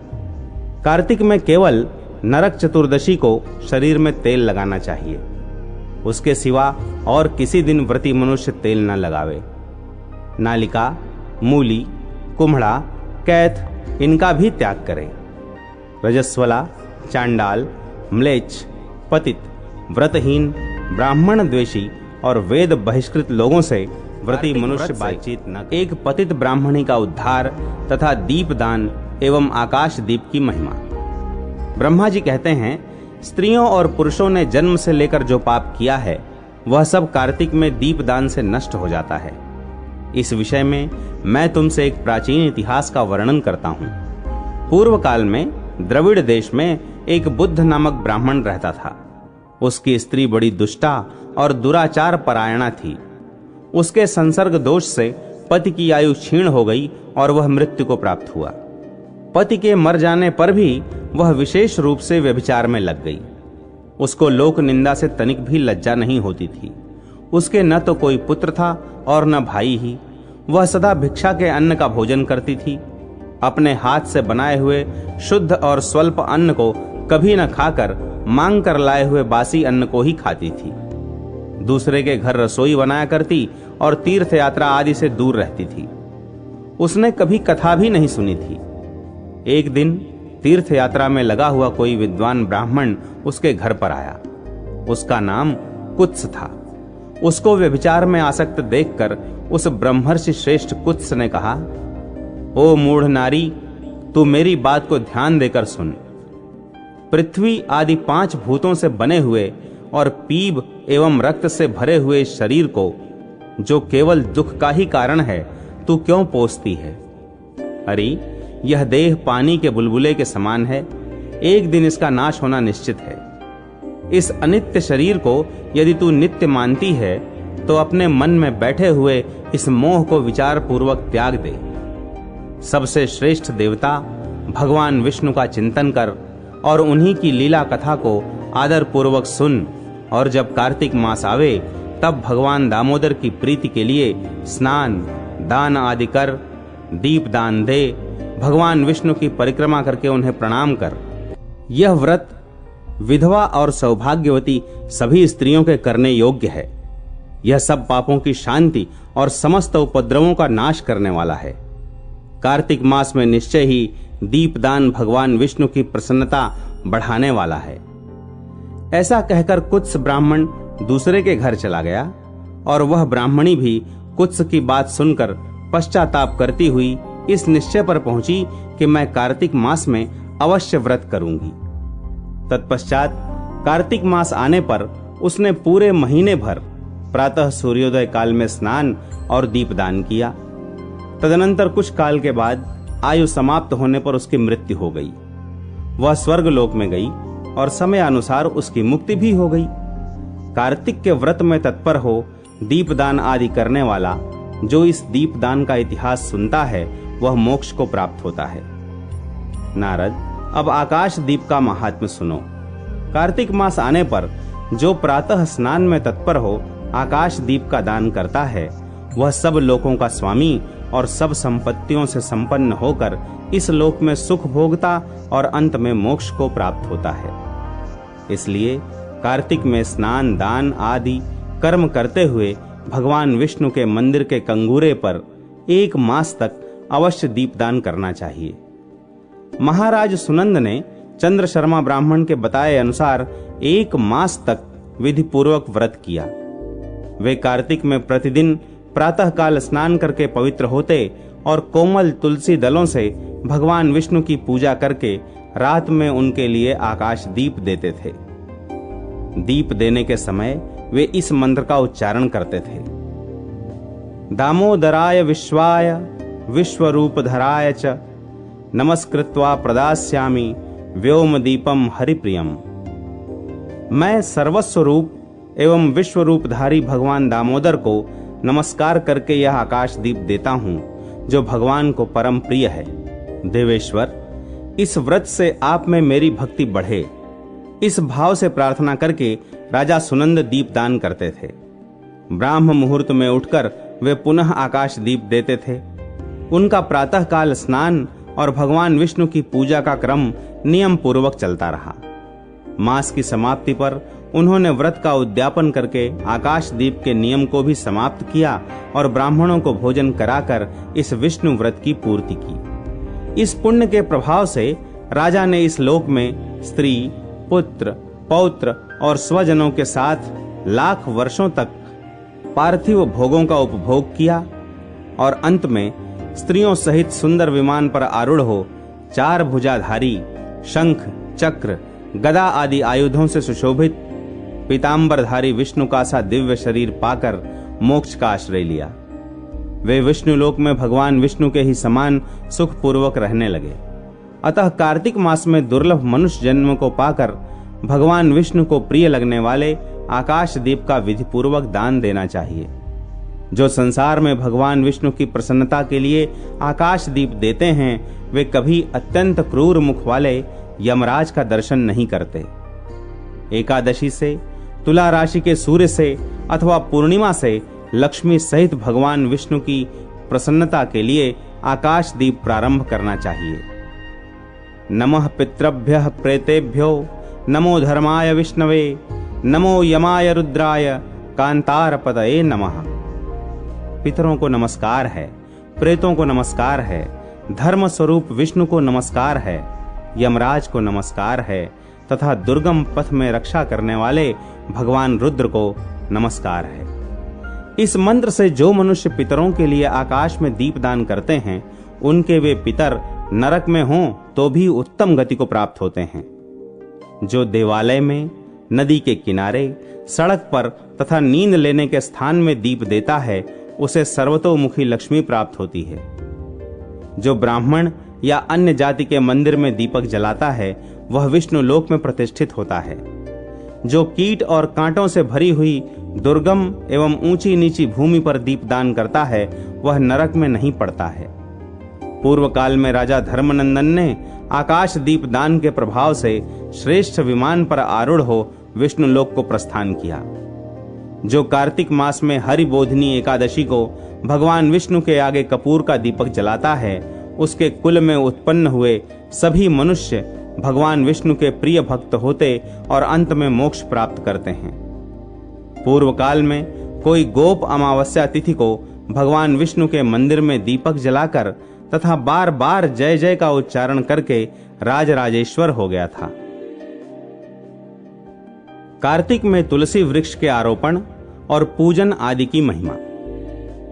कार्तिक में केवल नरक चतुर्दशी को शरीर में तेल लगाना चाहिए। उसके सिवा और किसी दिन व्रती मनुष्य तेल न लगावे। नालिका, मूली, कुम्हड़ा, कैथ इनका भी त्याग करें। रजस्वला, चांडाल, म्लेच्छ, पतित, व्रतहीन, ब्राह्मण द्वेषी और वेद बहिष्कृत लोगों से व्रती मनुष्य बातचीत न करे। एक पतित ब्राह्मणी का उद्धार तथा दीपदान एवं आकाश दीप की महिमा। ब्रह्मा जी कहते हैं, स्त्रियों और पुरुषों ने जन्म से लेकर जो पाप किया है, वह सब कार्तिक में दीपदान से नष्ट हो जाता है। इस विषय में मैं तुमसे एक प्राचीन इतिहास का वर्णन करता हूँ। पूर्व काल में द्रविड़ देश में एक बुद्ध नामक ब्राह्मण रहता था। उसकी स्त्री बड़ी दुष्टा और दुराचार परायणा थी। उसके संसर्ग दोष से पति की आयु क्षीण हो गई और वह मृत्यु को प्राप्त हुआ। पति के मर जाने पर भी वह विशेष रूप से व्यभिचार में लग गई। उसको लोक निंदा से तनिक भी लज्जा नहीं होती थी। उसके न तो कोई पुत्र था और न भाई ही। वह सदा भिक्षा के अन्न का भोजन करती थी। अपने हाथ से बनाए हुए शुद्ध और स्वल्प अन्न को कभी न खाकर मांग कर लाए हुए बासी अन्न को ही खाती थी। दूसरे के घर रसोई बनाया करती और तीर्थ यात्रा आदि से दूर रहती थी। उसने कभी कथा भी नहीं सुनी थी। एक दिन तीर्थ यात्रा में लगा हुआ कोई विद्वान ब्राह्मण उसके घर पर आया। उसका नाम कुत्स था। उसको व्यभिचार में आसक्त देखकर उस ब्रह्मर्षि श्रेष्ठ कुत्स ने कहा, ओ मूढ़ नारी, तू मेरी बात को ध्यान देकर सुन। पृथ्वी आदि 5 भूतों से बने हुए और पीब एवं रक्त से भरे हुए शरीर को, जो केवल दुख का ही कारण है, तू क्यों पोसती है? अरे, यह देह पानी के बुलबुले के समान है। एक दिन इसका नाश होना निश्चित है। इस अनित्य शरीर को यदि तू नित्य मानती है, तो अपने मन में बैठे हुए इस मोह को विचार पूर्वक त्याग दे। सबसे श्रेष्ठ देवता भगवान विष्णु का चिंतन कर और उन्हीं की लीला कथा को आदर पूर्वक सुन, और जब कार्तिक मास आवे तब भगवान दामोदर की प्रीति के लिए स्नान, दान आदि कर, दीप दान दे, भगवान विष्णु की परिक्रमा करके उन्हें प्रणाम कर। यह व्रत विधवा और सौभाग्यवती सभी स्त्रियों के करने योग्य है। यह सब पापों की शांति और समस्त उपद्रवों का नाश करने वाला है। कार्तिक मास में निश्चय ही दीपदान भगवान विष्णु की प्रसन्नता बढ़ाने वाला है। ऐसा कहकर कुत्स ब्राह्मण दूसरे के घर चला गया, और वह ब्राह्मणी भी कुत्स की बात सुनकर पश्चाताप करती हुई इस निश्चय पर पहुंची कि मैं कार्तिक मास में अवश्य व्रत करूंगी। तत्पश्चात कार्तिक मास आने पर उसने पूरे महीने भर प्रातः सूर्योदय काल में स्नान और दीपदान किया। तदनंतर कुछ काल के बाद आयु समाप्त होने पर उसकी मृत्यु हो गई। वह स्वर्गलोक में गई और समय अनुसार उसकी मुक्ति भी हो गई। कार्तिक के व्रत में तत्पर हो दीपदान आदि करने वाला जो इस दीपदान का इतिहास सुनता है वह मोक्ष को प्राप्त होता है। नारद, अब आकाश दीप का महात्म्य सुनो। कार्तिक मास आने पर जो प्रातः स्नान में तत्पर हो आकाश दीप का दान करता है वह सब लोकों का स्वामी और सब संपत्तियों से संपन्न होकर इस लोक में सुख भोगता और अंत में मोक्ष को प्राप्त होता है। इसलिए कार्तिक में स्नान दान आदि कर्म करते हुए भगवान विष्णु के मंदिर के कंगूरे पर 1 मास तक अवश्य दीपदान करना चाहिए। महाराज सुनंद ने चंद्र शर्मा ब्राह्मण के बताए अनुसार 1 मास तक विधि पूर्वक व्रत किया। वे कार्तिक में प्रतिदिन प्रातःकाल स्नान करके पवित्र होते और कोमल तुलसी दलों से भगवान विष्णु की पूजा करके रात में उनके लिए आकाश दीप देते थे। दीप देने के समय वे इस मंत्र का उच्चारण करते थे। दामोदराय विश्वाय विश्वरूपधराय च नमस्कृत्वा प्रदास्यामि व्योम दीपम हरिप्रियम। मैं सर्वस्व रूप एवं विश्व रूपधारी भगवान दामोदर को नमस्कार करके यह आकाश दीप देता हूं जो भगवान को परम प्रिय है। देवेश्वर, इस व्रत से आप में मेरी भक्ति बढ़े, इस भाव से प्रार्थना करके राजा सुनंद दीप दान करते थे। ब्राह्म मुहूर्त में उठकर वे पुनः आकाश दीप देते थे। उनका प्रातःकाल स्नान और भगवान विष्णु की पूजा का क्रम नियम पूर्वक चलता रहा। मास की समाप्ति पर उन्होंने व्रत का उद्यापन करके आकाश दीप के नियम को भी समाप्त किया और ब्राह्मणों को भोजन कराकर इस विष्णु व्रत की पूर्ति की। इस पुण्य के प्रभाव से राजा ने इस लोक में स्त्री, पुत्र, पौत्र और स्वजनों के साथ लाख वर्षों तक पार्थिव भोगों का उपभोग किया और अंत में स्त्रियों सहित सुंदर विमान पर आरूढ़ हो 4 भुजाधारी शंख, चक्र, गदा आदि आयुधों से सुशोभित पीतांबरधारी विष्णु का सा दिव्य शरीर पाकर मोक्ष का आश्रय लिया। वे विष्णु लोक में भगवान विष्णु के ही समान सुख पूर्वक रहने लगे। अतः कार्तिक मास में दुर्लभ मनुष्य जन्म को पाकर भगवान विष्णु को प्रिय लगने वाले आकाश दीप का विधि पूर्वक दान देना चाहिए। जो संसार में भगवान विष्णु की प्रसन्नता के लिए आकाश दीप देते हैं वे कभी अत्यंत क्रूर मुख वाले यमराज का दर्शन नहीं करते। एकादशी से, तुला राशि के सूर्य से अथवा पूर्णिमा से लक्ष्मी सहित भगवान विष्णु की प्रसन्नता के लिए आकाश दीप प्रारंभ करना चाहिए। नमः पितृभ्यः प्रेतेभ्यो नमो धर्माय विष्णवे नमो यमाय रुद्राय कांतारपतये नमः। पितरों को नमस्कार है, प्रेतों को नमस्कार है, धर्म स्वरूप विष्णु को नमस्कार है, यमराज को नमस्कार है तथा दुर्गम पथ में रक्षा करने वाले भगवान रुद्र को नमस्कार है। इस मंत्र से जो मनुष्य पितरों के लिए आकाश में दीप दान करते हैं उनके वे पितर नरक में हों तो भी उत्तम गति को प्राप्त होते हैं। जो देवालय में, नदी के किनारे, सड़क पर तथा नींद लेने के स्थान में दीप देता है उसे सर्वतोमुखी लक्ष्मी प्राप्त होती है। जो ब्राह्मण या अन्य जाति के मंदिर में दीपक जलाता है वह विष्णु लोक में प्रतिष्ठित होता है। जो कीट और कांटों से भरी हुई दुर्गम एवं ऊंची नीची भूमि पर दीप दान करता है वह नरक में नहीं पड़ता है। पूर्व काल में राजा धर्मनंदन ने आकाश दीप दान के प्रभाव से श्रेष्ठ विमान पर आरूढ़ हो विष्णु लोक को प्रस्थान किया। जो कार्तिक मास में हरिबोधिनी एकादशी को भगवान विष्णु के आगे कपूर का दीपक जलाता है उसके कुल में उत्पन्न हुए सभी मनुष्य भगवान विष्णु के प्रिय भक्त होते और अंत में मोक्ष प्राप्त करते हैं। पूर्व काल में कोई गोप अमावस्या तिथि को भगवान विष्णु के मंदिर में दीपक जलाकर तथा बार बार जय जय का उच्चारण करके राजराजेश्वर हो गया था। कार्तिक में तुलसी वृक्ष के आरोपण और पूजन आदि की महिमा।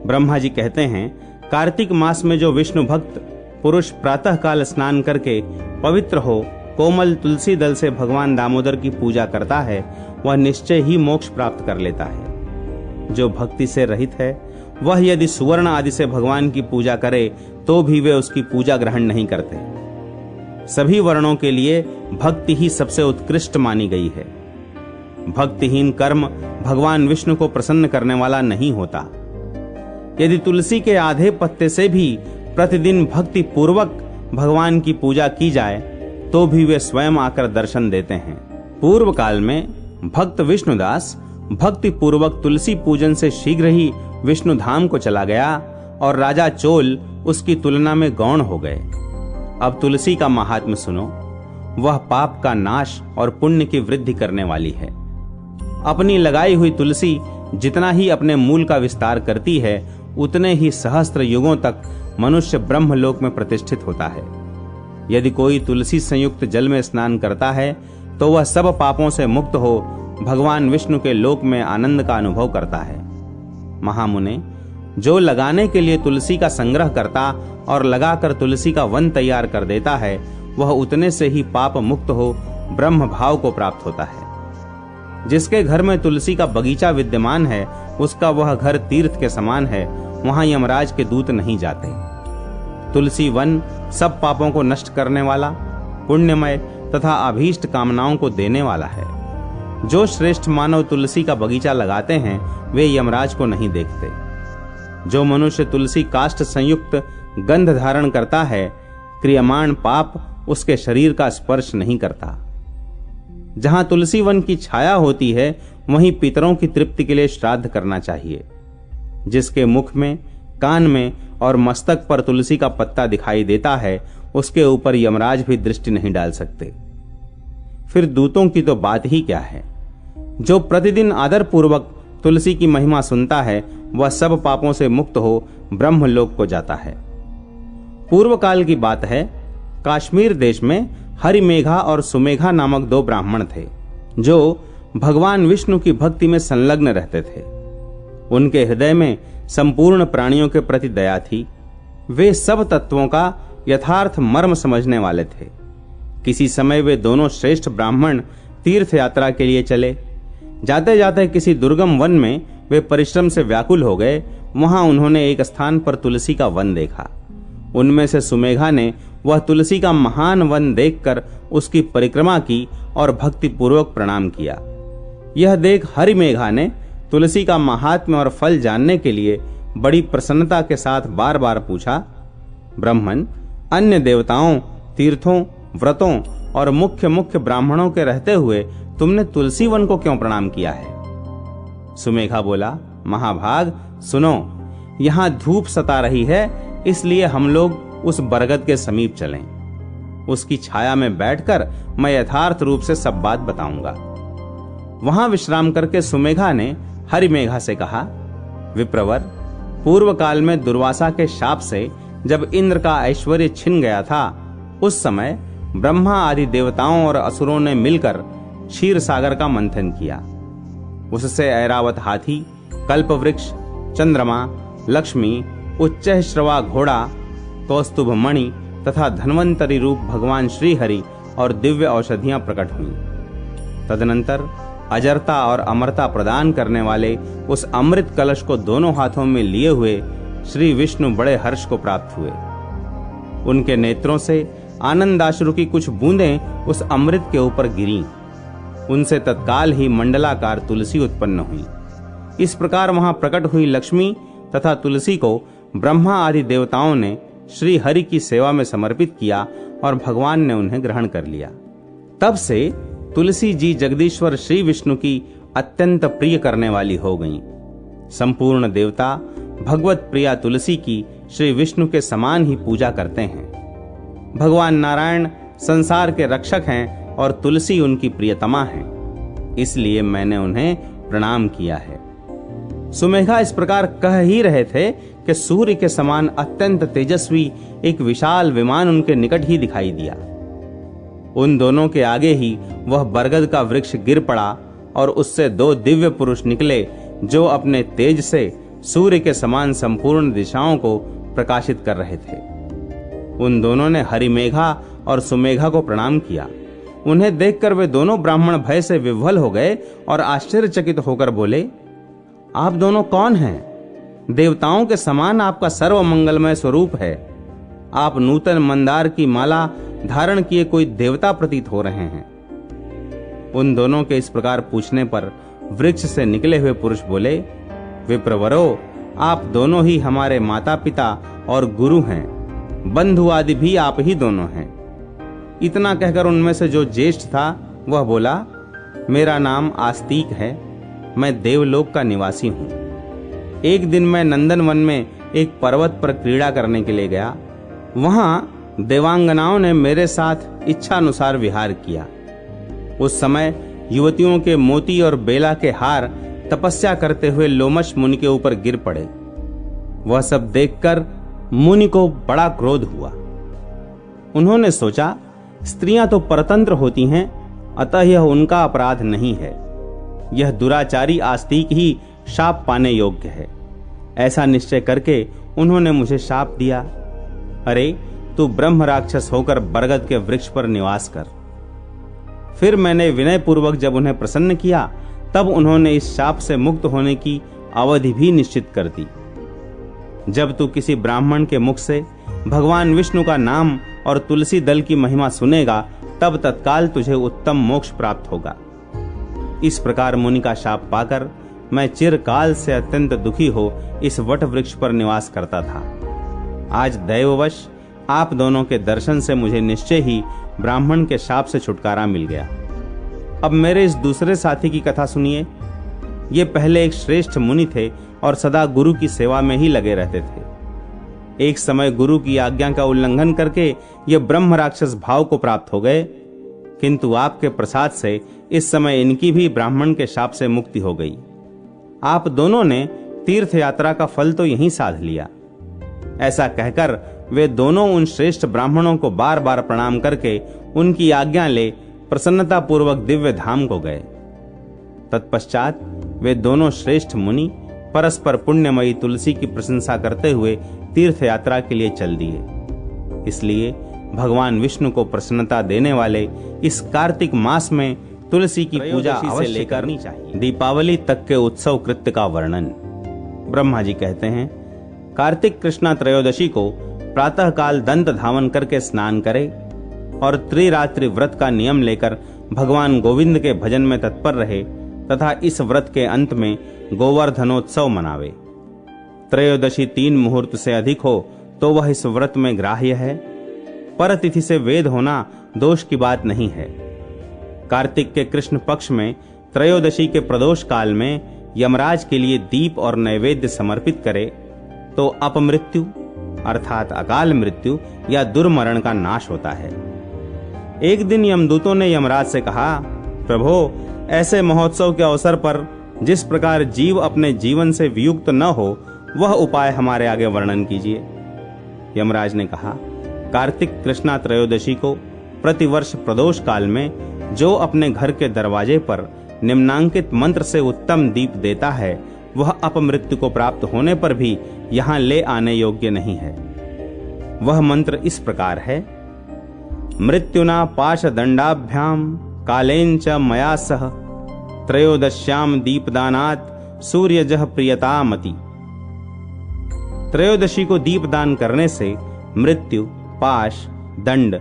ब्रह्मा जी कहते हैं, कार्तिक मास में जो विष्णु भक्त पुरुष प्रातःकाल स्नान करके पवित्र हो कोमल तुलसी दल से भगवान दामोदर की पूजा करता है वह निश्चय ही मोक्ष प्राप्त कर लेता है। जो भक्ति से रहित है वह यदि सुवर्ण आदि से भगवान की पूजा करे तो भी वे उसकी पूजा ग्रहण नहीं करते। सभी वर्णों के लिए भक्ति ही सबसे उत्कृष्ट मानी गई है। भक्तिहीन कर्म भगवान विष्णु को प्रसन्न करने वाला नहीं होता। यदि तुलसी के आधे पत्ते से भी प्रतिदिन भक्ति पूर्वक भगवान की पूजा की जाए तो भी वे स्वयं आकर दर्शन देते हैं। पूर्व काल में भक्त विष्णुदास भक्ति पूर्वक तुलसी पूजन से शीघ्र ही विष्णु धाम को चला गया और राजा चोल उसकी तुलना में गौण हो गए। अब तुलसी का महात्म्य सुनो। वह पाप का नाश और पुण्य की वृद्धि करने वाली है। अपनी लगाई हुई तुलसी जितना ही अपने मूल का विस्तार करती है उतने ही सहस्त्र युगों तक मनुष्य ब्रह्मलोक में प्रतिष्ठित होता है। यदि कोई तुलसी संयुक्त जल में स्नान करता है तो वह सब पापों से मुक्त हो भगवान विष्णु के लोक में आनंद का अनुभव करता है। महामुने, जो लगाने के लिए तुलसी का संग्रह करता और लगाकर तुलसी का वन तैयार कर देता है वह उतने से ही पाप मुक्त हो ब्रह्म भाव को प्राप्त होता है। जिसके घर में तुलसी का बगीचा विद्यमान है उसका वह घर तीर्थ के समान है, वहां यमराज के दूत नहीं जाते। तुलसी वन सब पापों को नष्ट करने वाला, पुण्यमय तथा अभीष्ट कामनाओं को देने वाला है। जो श्रेष्ठ मानव तुलसी का बगीचा लगाते हैं वे यमराज को नहीं देखते। जो मनुष्य तुलसी काष्ठ संयुक्त गंध धारण करता है क्रियमाण पाप उसके शरीर का स्पर्श नहीं करता। जहां तुलसी वन की छाया होती है वहीं पितरों की तृप्ति के लिए श्राद्ध करना चाहिए। जिसके मुख में, कान में और मस्तक पर तुलसी का पत्ता दिखाई देता है उसके ऊपर यमराज भी दृष्टि नहीं डाल सकते। फिर दूतों की तो बात ही क्या है। जो प्रतिदिन आदर पूर्वक तुलसी की महिमा सुनता है वह सब पापों से मुक्त हो ब्रह्मलोक को जाता है। पूर्व काल की बात है, काश्मीर देश में हरिमेघा और सुमेघा नामक दो ब्राह्मण थे जो भगवान विष्णु की भक्ति में संलग्न रहते थे। उनके हृदय में संपूर्ण प्राणियों के प्रति दया थी। वे सब तत्वों का यथार्थ मर्म समझने वाले थे। किसी समय वे दोनों श्रेष्ठ ब्राह्मण तीर्थ यात्रा के लिए चले। जाते जाते किसी दुर्गम वन में वे परिश्रम से व्याकुल हो गए। वहां उन्होंने एक स्थान पर तुलसी का वन देखा। उनमें से सुमेघा ने वह तुलसी का महान वन देखकर उसकी परिक्रमा की और भक्ति पूर्वक प्रणाम किया। यह देख हरिमेघा ने तुलसी का महात्म्य और फल जानने के लिए बड़ी प्रसन्नता के साथ बार बार पूछा, ब्राह्मण, अन्य देवताओं, तीर्थों, व्रतों और मुख्य ब्राह्मणों के रहते हुए तुमने तुलसी वन को क्यों प्रणाम किया है? सुमेघा बोला, महाभाग सुनो, यहां धूप सता रही है इसलिए हम लोग उस बरगद के समीप चलें। उसकी छाया में बैठकर मैं यथार्थ रूप से सब बात बताऊंगा। वहां विश्राम करके सुमेघा ने हरिमेघा से कहा, विप्रवर, पूर्व काल में दुर्वासा के शाप से जब इंद्र का ऐश्वर्य छिन गया था उस समय ब्रह्मा आदि देवताओं और असुरों ने मिलकर क्षीर सागर का मंथन किया। उससे ऐरावत हाथी, कल्पवृक्ष, चंद्रमा, लक्ष्मी, उच्चश्रवा घोड़ा, कौस्तुभ मणि तथा धन्वंतरी रूप भगवान श्री हरि और दिव्य औषधियां प्रकट हुई। तदनंतर अजरता और अमरता प्रदान करने वाले उस अमृत कलश को दोनों हाथों में लिए हुए श्री विष्णु बड़े हर्ष को प्राप्त हुए। उनके नेत्रों से आनंदाश्रु की कुछ बूंदें उस अमृत के ऊपर गिरीं। उनसे तत्काल ही मंडलाकार तुलसी उत्पन्न हुई। इस प्रकार वहां प्रकट हुई लक्ष्मी तथा तुलसी को ब्रह्मा आदि देवताओं ने श्री हरि की सेवा में समर्पित किया और भगवान ने उन्हें ग्रहण कर लिया। तब से तुलसी जी जगदीश्वर श्री विष्णु की अत्यंत प्रिय करने वाली हो गईं। संपूर्ण देवता भगवत प्रिया तुलसी की श्री विष्णु के समान ही पूजा करते हैं। भगवान नारायण संसार के रक्षक हैं और तुलसी उनकी प्रियतमा है, इसलिए मैंने उन्हें प्रणाम किया है। सुमेघा इस प्रकार कह ही रहे थे कि सूर्य के समान अत्यंत तेजस्वी एक विशाल विमान उनके निकट ही दिखाई दिया। उन दोनों के आगे ही वह बरगद का वृक्ष गिर पड़ा और उससे दो दिव्य पुरुष निकले जो अपने तेज से सूर्य के समान संपूर्ण दिशाओं को प्रकाशित कर रहे थे। उन दोनों ने हरिमेघा और सुमेघा को प्रणाम किया। उन्हें देखकर वे दोनों ब्राह्मण भय से विह्वल हो गए और आश्चर्यचकित होकर बोले, आप दोनों कौन हैं? देवताओं के समान आपका सर्व मंगलमय स्वरूप है। आप नूतन मंदार की माला धारण किए कोई देवता प्रतीत हो रहे हैं। उन दोनों के इस प्रकार पूछने पर वृक्ष से निकले हुए पुरुष बोले, विप्रवरो, आप दोनों ही हमारे माता पिता और गुरु हैं, बंधु आदि भी आप ही दोनों हैं। इतना कहकर उनमें से जो ज्येष्ठ था वह बोला, मेरा नाम आस्तिक है, मैं देवलोक का निवासी हूं। एक दिन मैं नंदनवन में एक पर्वत पर क्रीड़ा करने के लिए गया। वहां देवांगनाओं ने मेरे साथ इच्छानुसार विहार किया। उस समय युवतियों के मोती और बेला के हार तपस्या करते हुए लोमश मुनि के ऊपर गिर पड़े। वह सब देखकर मुनि को बड़ा क्रोध हुआ। उन्होंने सोचा, स्त्रियां तो परतंत्र होती हैं, अतः यह उनका अपराध नहीं है। यह दुराचारी आस्तिक ही शाप पाने योग्य है। ऐसा निश्चय करके उन्होंने मुझे शाप दिया, अरे तू ब्रह्म राक्षस होकर बरगद के वृक्ष पर निवास कर। फिर मैंने विनय पूर्वक जब उन्हें प्रसन्न किया, तब उन्होंने इस शाप से मुक्त होने की अवधि भी निश्चित कर दी। जब तू किसी ब्राह्मण के मुख से भगवान विष्णु का नाम और तुलसी दल की महिमा सुनेगा, तब तत्काल तुझे उत्तम मोक्ष प्राप्त होगा। इस प्रकार मुनि का शाप पाकर मैं चिरकाल से अत्यंत दुखी हो इस वट वृक्ष पर निवास करता था। आज दैववश आप दोनों के दर्शन से मुझे निश्चय ही ब्राह्मण के शाप से छुटकारा मिल गया। अब मेरे इस दूसरे साथी की कथा सुनिए। ये पहले एक श्रेष्ठ मुनि थे और सदा गुरु की सेवा में ही लगे रहते थे। एक समय गुरु की आज्ञा का उल्लंघन करके ये ब्रह्म राक्षस भाव को प्राप्त हो गए, किंतु आपके प्रसाद से इस समय इनकी भी ब्राह्मण के शाप से मुक्ति हो गई। आप दोनों ने तीर्थ यात्रा का फल तो यहीं साध लिया। ऐसा कहकर वे दोनों उन श्रेष्ठ ब्राह्मणों को बार बार प्रणाम करके उनकी आज्ञा ले प्रसन्नता पूर्वक दिव्य धाम को गए। तत्पश्चात वे दोनों श्रेष्ठ मुनि परस्पर पुण्यमयी तुलसी की प्रशंसा करते हुए तीर्थ यात्रा के लिए चल दिए। इसलिए भगवान विष्णु को प्रसन्नता देने वाले इस कार्तिक मास में तुलसी की पूजा अवश्य करनी चाहिए। दीपावली तक के उत्सव कृत्य का वर्णन। ब्रह्मा जी कहते हैं, कार्तिक कृष्णा त्रयोदशी को प्रातः काल दंत धावन करके स्नान करे और त्रिरात्रि व्रत का नियम लेकर भगवान गोविंद के भजन में तत्पर रहे तथा इस व्रत के अंत में गोवर्धनोत्सव मनावे। त्रयोदशी 3 मुहूर्त से अधिक हो तो वह इस व्रत में ग्राह्य है। पर तिथि से वेद होना दोष की बात नहीं है। कार्तिक के कृष्ण पक्ष में त्रयोदशी के प्रदोष काल में यमराज के लिए दीप और नैवेद्य समर्पित करे तो अपमृत्यु अर्थात अकाल मृत्यु या दुर्मरण का नाश होता है। एक दिन यमदूतों ने यमराज से कहा, प्रभो, ऐसे महोत्सव के अवसर पर जिस प्रकार जीव अपने जीवन से वियुक्त न हो, वह उपाय हमारे आगे वर्णन कीजिए। यमराज ने कहा, कार्तिक कृष्णा त्रयोदशी को प्रतिवर्ष प्रदोष काल में जो अपने घर के दरवाजे पर निम्नांकित मंत्र से उत्तम दीप देता है, वह अपमृत्यु को प्राप्त होने पर भी यहां ले आने योग्य नहीं है। वह मंत्र इस प्रकार है, मृत्युना पाश दंडाभ्याम कालेन च मया सह त्रयोदश्याम दीपदानात् सूर्यजः प्रियतामति। त्रयोदशी को दीपदान करने से मृत्यु, पाश, दंड,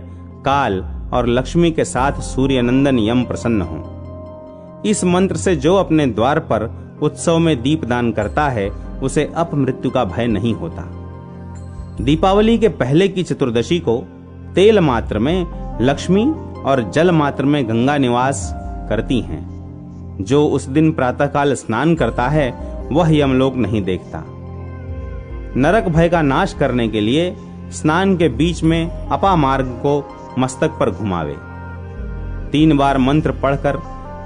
काल और लक्ष्मी के साथ सूर्यनंदन यम प्रसन्न हो। इस मंत्र से जो अपने द्वार पर उत्सव में दीपदान करता है, उसे अपमृत्यु का भय नहीं होता। दीपावली के पहले की चतुर्दशी को तेल मात्र में लक्ष्मी और जल मात्र में गंगा निवास करती हैं। जो उस दिन प्रातःकाल स्नान करता है, वह यमलोक नहीं देखता। नरक भय का नाश करने के लिए स्नान के बीच में अपामार्ग को मस्तक पर घुमावे। 3 बार मंत्र पढ़कर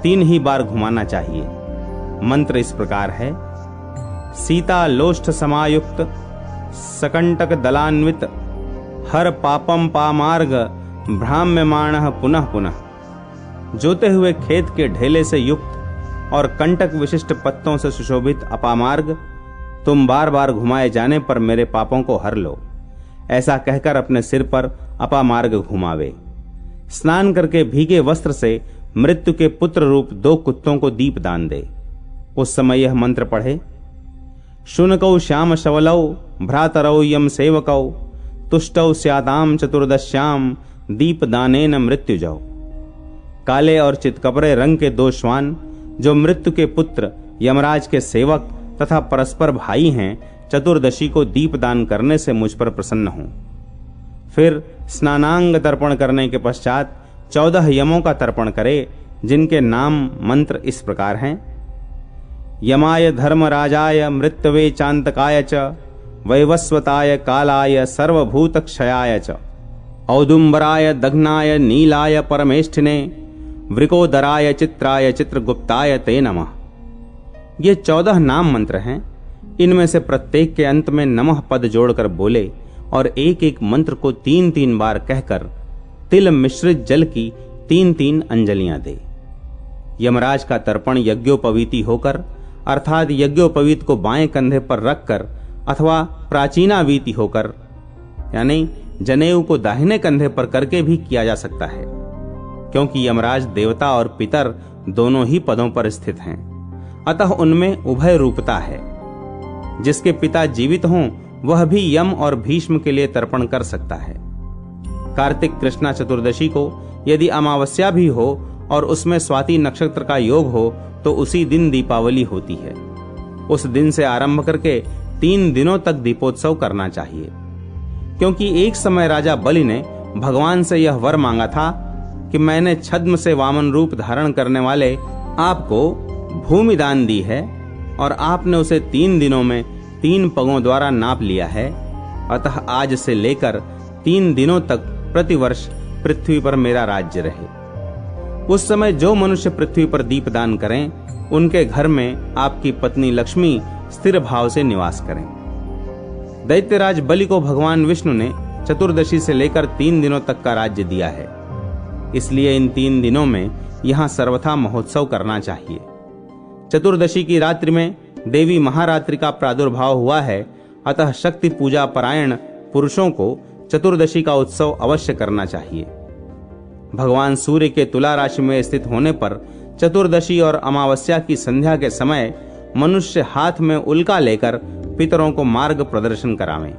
3 ही बार घुमाना चाहिए। मंत्र इस प्रकार है, सीता लोष्ठ समायुक्त सकंटक दलान्वित हर पापम पामार्ग भ्राम्यमाणः पुनः पुनः। जोते हुए खेत के ढेले से युक्त और कंटक विशिष्ट पत्तों से सुशोभित अपामार्ग, तुम बार बार घुमाए जाने पर मेरे पापों को हर लो। ऐसा कहकर अपने सिर पर अपामार्ग घुमावे। स्नान करके भीगे वस्त्र से मृत्यु के पुत्र रूप 2 कुत्तों को दीप दान दे। उस समय यह मंत्र पढ़े, शुनकौ श्याम शवलौ भ्रातरौ यम सेवकौ तुष्टौ स्याताम चतुर्दश्याम दीपदानेन मृत्युजौ। काले और चितकबरे रंग के 2 श्वान जो मृत्यु के पुत्र यमराज के सेवक तथा परस्पर भाई हैं, चतुर्दशी को दीपदान करने से मुझ पर प्रसन्न हों। फिर स्नानांग तर्पण करने के पश्चात 14 यमों का तर्पण करे, जिनके नाम मंत्र इस प्रकार हैं। यमाय धर्मराजाय मृत्यवे चांतकाय च वैवस्वताय कालाय सर्वभूत क्षयाय च औदुम्बराय दग्नाय नीलाय परमेष्ठिने वृकोदराय चित्राय चित्रगुप्ताय ते नमः। ये 14 नाम मंत्र हैं। इनमें से प्रत्येक के अंत में नमः पद जोड़कर बोले और एक एक मंत्र को 3-3 बार कहकर तिल मिश्रित जल की 3-3 अंजलियां दे। यमराज का तर्पण यज्ञोपवीति होकर अर्थात यज्ञोपवीत को बाएं कंधे पर रखकर अथवा प्राचीनावीति होकर यानी जनेऊ को दाहिने कंधे पर करके भी किया जा सकता है, क्योंकि यमराज देवता और पितर दोनों ही पदों पर स्थित हैं। अतः उनमें उभय रूपता है। जिसके पिता जीवित हों वह भी यम और भीष्म के लिए तर्पण कर सकता है। कार्तिक कृष्णा चतुर्दशी को यदि अमावस्या भी हो और उसमें स्वाति नक्षत्र का योग हो तो उसी दिन दीपावली होती है। उस दिन से आरंभ करके 3 दिनों तक दीपोत्सव करना चाहिए, क्योंकि एक समय राजा बलि ने भगवान से यह वर मांगा था कि मैंने छद्म से वामन रूप धारण करने वाले आपको भूमि दान दी है और आपने उसे 3 दिनों में 3 पगों द्वारा नाप लिया है। अतः आज से लेकर 3 दिनों तक प्रतिवर्ष पृथ्वी पर मेरा राज्य रहे। उस समय जो मनुष्य पृथ्वी पर दीपदान करें उनके घर में आपकी पत्नी लक्ष्मी स्थिर भाव से निवास करें। दैत्यराज बलि को भगवान विष्णु ने चतुर्दशी से लेकर 3 दिनों तक का राज्य दिया है, इसलिए इन 3 दिनों में यहां सर्वथा महोत्सव करना चाहिए। चतुर्दशी की रात्रि में देवी महारात्रि का प्रादुर्भाव हुआ है, अतः शक्ति पूजा परायण पुरुषों को चतुर्दशी का उत्सव अवश्य करना चाहिए। भगवान सूर्य के तुला राशि में स्थित होने पर चतुर्दशी और अमावस्या की संध्या के समय मनुष्य हाथ में उल्का लेकर पितरों को मार्ग प्रदर्शन करावें।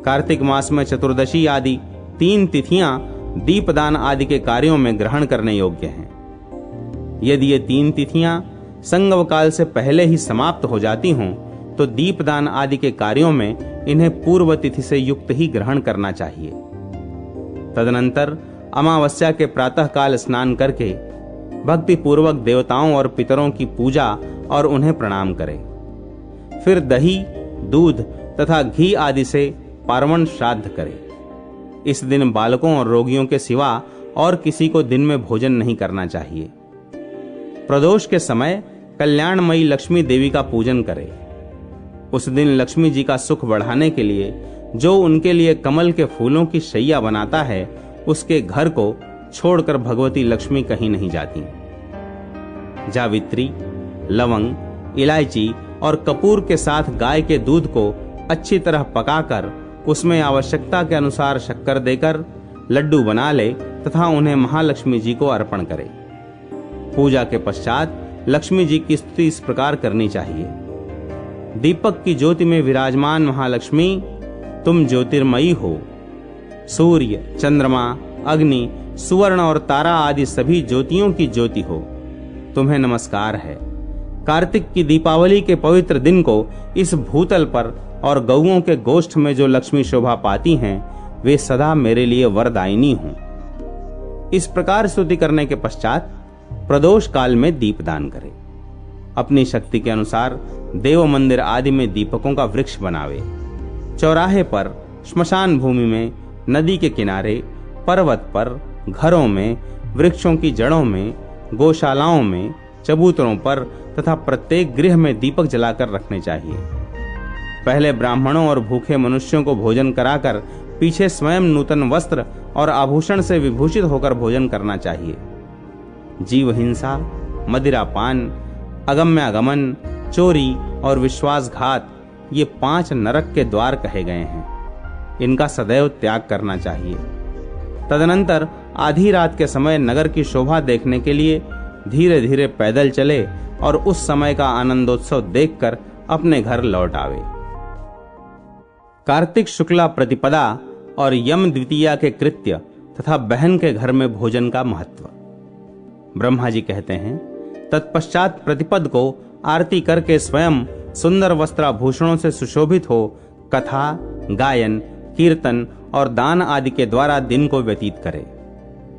कार्तिक मास में चतुर्दशी आदि 3 तिथियां दीपदान आदि के कार्यों में ग्रहण करने योग्य हैं। यदि ये 3 तिथियां संगम काल से पहले ही समाप्त हो जाती हों तो दीपदान आदि के कार्यों में इन्हें पूर्व तिथि से युक्त ही ग्रहण करना चाहिए। तदनंतर अमावस्या के प्रातः काल स्नान करके भक्ति पूर्वक देवताओं और पितरों की पूजा और उन्हें प्रणाम करें। फिर दही, दूध तथा घी आदि से पार्वण श्राद्ध करें। इस दिन बालकों और रोगियों के सिवा और किसी को दिन में भोजन नहीं करना चाहिए। प्रदोष के समय कल्याणमयी लक्ष्मी देवी का पूजन करें। उस दिन लक्ष्मी जी का सुख बढ़ाने के लिए जो उनके लिए कमल के फूलों की शैया बनाता है उसके घर को छोड़कर भगवती लक्ष्मी कहीं नहीं जाती। जावित्री, लवंग, इलायची और कपूर के साथ गाय के दूध को अच्छी तरह पकाकर उसमें आवश्यकता के अनुसार शक्कर देकर लड्डू बना ले तथा उन्हें महालक्ष्मी जी को अर्पण करे। पूजा के पश्चात लक्ष्मी जी की स्तुति इस प्रकार करनी चाहिए। दीपक की ज्योति में विराजमान महालक्ष्मी, तुम ज्योतिर्मयी हो। सूर्य, चंद्रमा, अग्नि, सुवर्ण और तारा आदि सभी ज्योतियों की ज्योति हो। तुम्हें नमस्कार है। कार्तिक की दीपावली के पवित्र दिन को इस भूतल पर और गौओं के गोष्ठ में जो लक्ष्मी शोभा पाती हैं वे सदा मेरे लिए वरदायिनी हों। इस प्रकार स्तुति करने के पश्चात प्रदोष काल में दीपदान करें। अपनी शक्ति के अनुसार देव मंदिर आदि में दीपकों का वृक्ष बनावे। चौराहे पर, श्मशान भूमि में, नदी के किनारे, पर्वत पर, घरों में, वृक्षों की जड़ों में, गौशालाओं में, चबूतरों पर तथा प्रत्येक गृह में दीपक जलाकर रखने चाहिए। पहले ब्राह्मणों और भूखे मनुष्यों को भोजन कराकर पीछे स्वयं नूतन वस्त्र और आभूषण से विभूषित होकर भोजन करना चाहिए। जीव हिंसा, मदिरापान, अगम्यागमन, चोरी और विश्वासघात ये 5 नरक के द्वार कहे गए हैं। इनका सदैव त्याग करना चाहिए। तदनंतर आधी रात के समय नगर की शोभा देखने के लिए धीरे धीरे पैदल चले और उस समय का आनंदोत्सव देखकर अपने घर लौट आवे। कार्तिक शुक्ला प्रतिपदा और यम द्वितीया के कृत्य तथा बहन के घर में भोजन का महत्व। ब्रह्मा जी कहते हैं, तत्पश्चात प्रतिपद को आरती करके स्वयं सुंदर वस्त्राभूषणों से सुशोभित हो कथा, गायन, कीर्तन और दान आदि के द्वारा दिन को व्यतीत करे।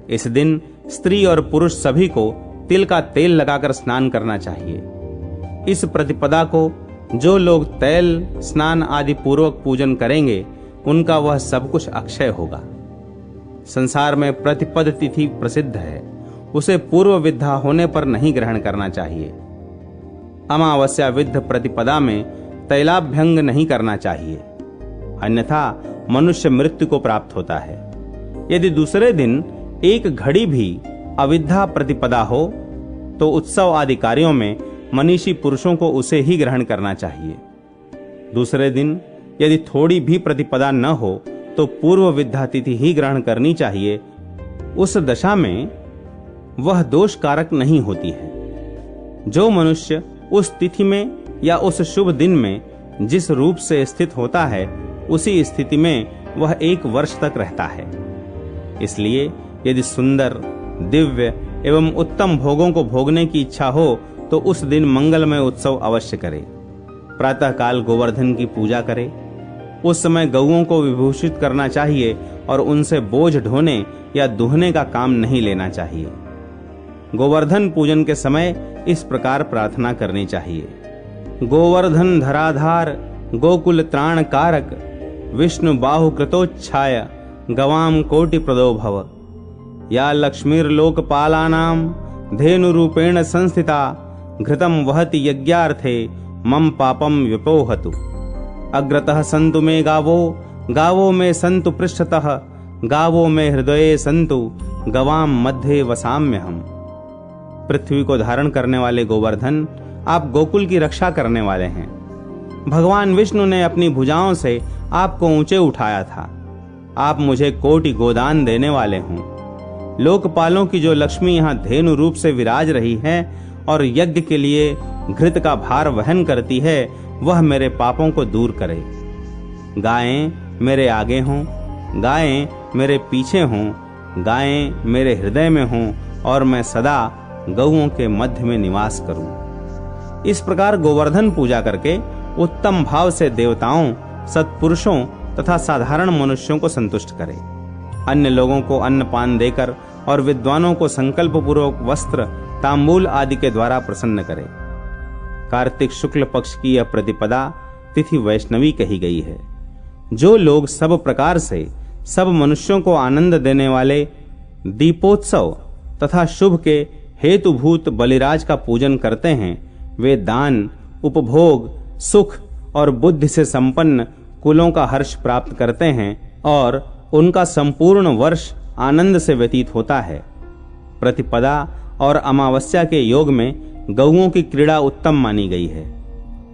इस दिन स्त्री और पुरुष सभी को तिल का तेल लगाकर स्नान करना चाहिए। इस प्रतिपदा को जो लोग तैल स्नान आदि पूर्वक पूजन करेंगे उनका वह सब कुछ अक्षय होगा। संसार में प्रतिपद तिथि प्रसिद्ध है, उसे पूर्व विद्या होने पर नहीं ग्रहण करना चाहिए। अमावस्या विद्ध प्रतिपदा में तैलाभ्यंग नहीं करना चाहिए, अन्यथा मनुष्य मृत्यु को प्राप्त होता है। यदि दूसरे दिन एक घड़ी भी अविद्या प्रतिपदा हो तो उत्सव आदि कार्यों में मनीषी पुरुषों को उसे ही ग्रहण करना चाहिए। दूसरे दिन यदि थोड़ी भी प्रतिपदा न हो तो पूर्व विद्या तिथि ही ग्रहण करनी चाहिए। उस दशा में वह दोष कारक नहीं होती है। जो मनुष्य उस तिथि में या उस शुभ दिन में जिस रूप से स्थित होता है उसी स्थिति में वह 1 वर्ष तक रहता है। इसलिए यदि सुंदर, दिव्य एवं उत्तम भोगों को भोगने की इच्छा हो तो उस दिन मंगलमय उत्सव अवश्य करे। प्रातः काल गोवर्धन की पूजा करे। उस समय गौओं को विभूषित करना चाहिए और उनसे बोझ ढोने या दुहने का काम नहीं लेना चाहिए। गोवर्धन पूजन के समय इस प्रकार प्रार्थना करनी चाहिए। गोवर्धन धराधार गोकुल त्राण कारक विष्णु बाहु कृतोच्छाय गवाम कोटि प्रदो भव। या लक्ष्मीर्लोकपालानां धेनुरूपेण संस्थिता घृतं वहति यज्ञार्थे मम पापम व्यपोहतु। अग्रतः सन्तु मे गावो गावो मे सन्तु पृष्ठतः गावो मे हृदये सन्तु गवाम मध्ये वसाम्यहम्। पृथ्वी को धारण करने वाले गोवर्धन, आप गोकुल की रक्षा करने वाले हैं। भगवान विष्णु ने अपनी भुजाओं से आपको ऊंचे उठाया था। आप मुझे कोटि गोदान देने वाले हों। लोकपालों की जो लक्ष्मी यहाँ धेनु रूप से विराज रही है और यज्ञ के लिए घृत का भार वहन करती है, वह मेरे पापों को दूर करे। गायें मेरे आगे हों, गायें मेरे पीछे हों, गायें मेरे हृदय में हों और मैं सदा गौओं के मध्य में निवास करूं। इस प्रकार गोवर्धन पूजा करके उत्तम भाव से देवताओं, सत्पुरुषों तथा साधारण मनुष्यों को संतुष्ट करे। अन्य लोगों को अन्न पान देकर और विद्वानों को संकल्प पूर्वक वस्त्र, तांबूल आदि के द्वारा प्रसन्न करे। कार्तिक शुक्ल पक्ष की यह प्रतिपदा तिथि वैष्णवी कही गई है। जो लोग सब प्रकार से सब मनुष्यों को आनंद देने वाले दीपोत्सव तथा शुभ के हेतुभूत बलिराज का पूजन करते हैं, वे दान, उपभोग, सुख और बुद्धि से संपन्न कुलों का हर्ष प्राप्त करते हैं और उनका संपूर्ण वर्ष आनंद से व्यतीत होता है। प्रतिपदा और अमावस्या के योग में गौओं की क्रीड़ा उत्तम मानी गई है।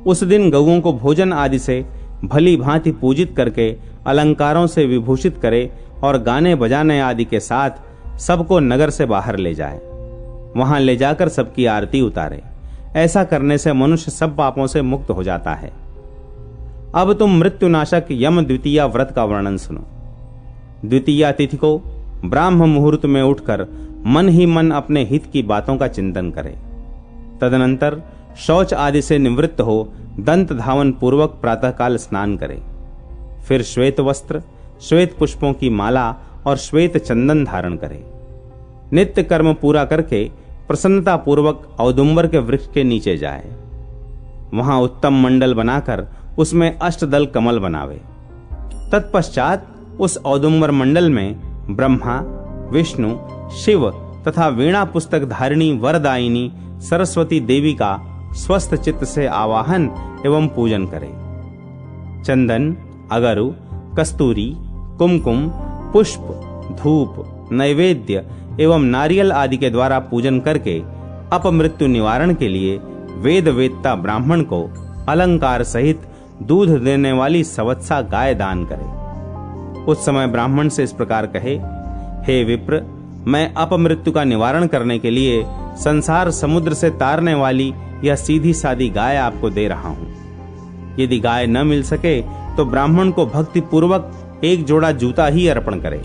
उस दिन गौओं को भोजन आदि से भली भांति पूजित करके अलंकारों से विभूषित करे और गाने बजाने आदि के साथ सबको नगर से बाहर ले जाए। वहां ले जाकर सबकी आरती उतारे। ऐसा करने से मनुष्य सब पापों से मुक्त हो जाता है। अब तुम मृत्युनाशक यम द्वितीया व्रत का वर्णन सुनो। द्वितीया तिथि को ब्राह्म मुहूर्त में उठकर मन ही मन अपने हित की बातों का चिंतन करे। तदनंतर शौच आदि से निवृत्त हो दंत धावन पूर्वक प्रातःकाल स्नान करे। फिर श्वेत वस्त्र, श्वेत पुष्पों की माला और श्वेत चंदन धारण करे। नित्य कर्म पूरा करके प्रसन्नता पूर्वक औदुंबर के वृक्ष के नीचे जाए। वहां उत्तम मंडल बनाकर उसमें अष्टदल कमल बनावे। तत्पश्चात उस औदुंबर मंडल में ब्रह्मा, विष्णु, शिव तथा वीणा पुस्तक धारिणी वरदायिनी सरस्वती देवी का स्वस्थ चित्त से आवाहन एवं पूजन करे। चंदन, अगरु, कस्तूरी, कुमकुम, पुष्प, धूप, नैवेद्य एवं नारियल आदि के द्वारा पूजन करके अपमृत्यु निवारण के लिए वेद वेदता ब्राह्मण को अलंकार सहित दूध देने वाली सवत्सा गाय दान करे। उस समय ब्राह्मण से इस प्रकार कहे, हे विप्र, मैं अपमृत्यु का निवारण करने के लिए संसार समुद्र से तारने वाली यह सीधी सादी गाय आपको दे रहा हूं। यदि गाय न मिल सके तो ब्राह्मण को भक्ति पूर्वक एक जोड़ा जूता ही अर्पण करे।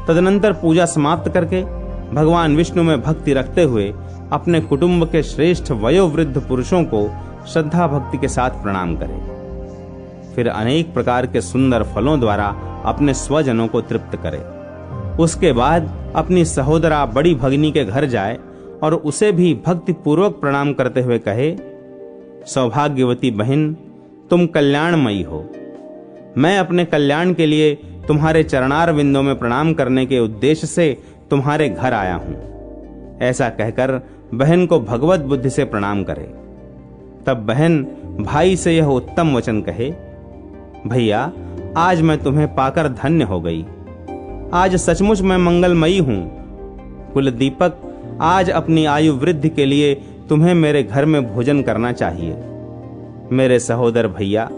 तदनंतर पूजा समाप्त करके भगवान विष्णु में भक्ति रखते हुए अपने कुटुंब के श्रेष्ठ वयोवृद्ध पुरुषों को श्रद्धा भक्ति के साथ प्रणाम करे। फिर अनेक प्रकार के सुंदर फलों द्वारा अपने स्वजनों को तृप्त करे। उसके बाद अपनी सहोदरा बड़ी भगिनी के घर जाए और उसे भी भक्ति पूर्वक प्रणाम करते हुए कहे, सौभाग्यवती बहन, तुम कल्याणमयी हो। मैं अपने कल्याण के लिए तुम्हारे चरणार विंदों में प्रणाम करने के उद्देश्य से तुम्हारे घर आया हूं। ऐसा कहकर बहन को भगवत बुद्धि से प्रणाम करे। तब बहन भाई से यह उत्तम वचन कहे, भैया, आज मैं तुम्हें पाकर धन्य हो गई। आज सचमुच मैं मंगलमयी हूं। कुल दीपक, आज अपनी आयु वृद्धि के लिए तुम्हें मेरे घर में भोजन करना चाहिए। मेरे सहोदर भैया,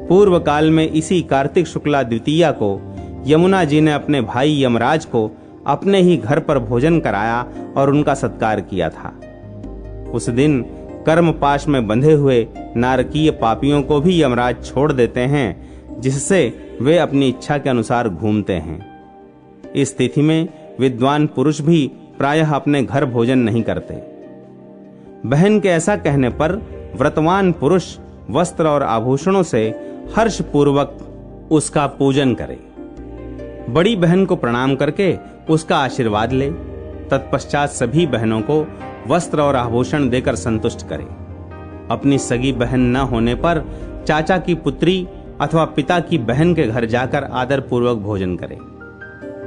पूर्व काल में इसी कार्तिक शुक्ला द्वितीया को यमुना जी ने अपने भाई यमराज को अपने ही घर पर भोजन कराया और उनका सत्कार किया था। उस दिन कर्म पाश में बंधे हुए नारकीय पापियों को भी यमराज छोड़ देते हैं, जिससे वे अपनी इच्छा के अनुसार घूमते हैं। इस तिथि में विद्वान पुरुष भी प्रायः अपने घर भोजन नहीं करते। बहन के ऐसा कहने पर व्रतवान पुरुष वस्त्र और आभूषणों से हर्ष पूर्वक उसका पूजन करे। बड़ी बहन को प्रणाम करके उसका आशीर्वाद ले। तत्पश्चात सभी बहनों को वस्त्र और आभूषण देकर संतुष्ट करे। अपनी सगी बहन न होने पर चाचा की पुत्री अथवा पिता की बहन के घर जाकर आदर पूर्वक भोजन करे।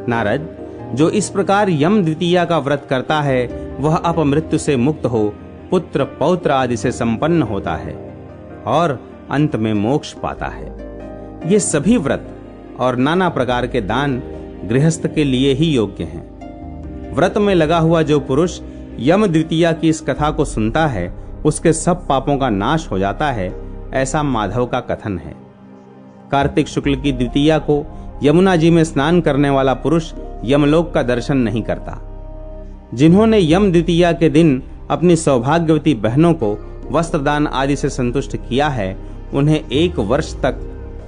नारद, जो इस प्रकार यम द्वितीया का व्रत करता है वह अपमृत्यु से मुक्त हो पुत्र पौत्र आदि से संपन्न होता है और अंत में मोक्ष पाता है। ये सभी व्रत और नाना प्रकार के दान गृहस्थ के लिए ही योग्य हैं। व्रत में लगा हुआ जो पुरुष यम द्वितीया की इस कथा को सुनता है उसके सब पापों का नाश हो जाता है, ऐसा माधव का कथन है। कार्तिक शुक्ल की द्वितीया को यमुना जी में स्नान करने वाला पुरुष यमलोक का दर्शन नहीं करता। जिन्होंने यम द्वितीया के दिन अपनी सौभाग्यवती बहनों को वस्त्रदान आदि से संतुष्ट किया है, उन्हें 1 वर्ष तक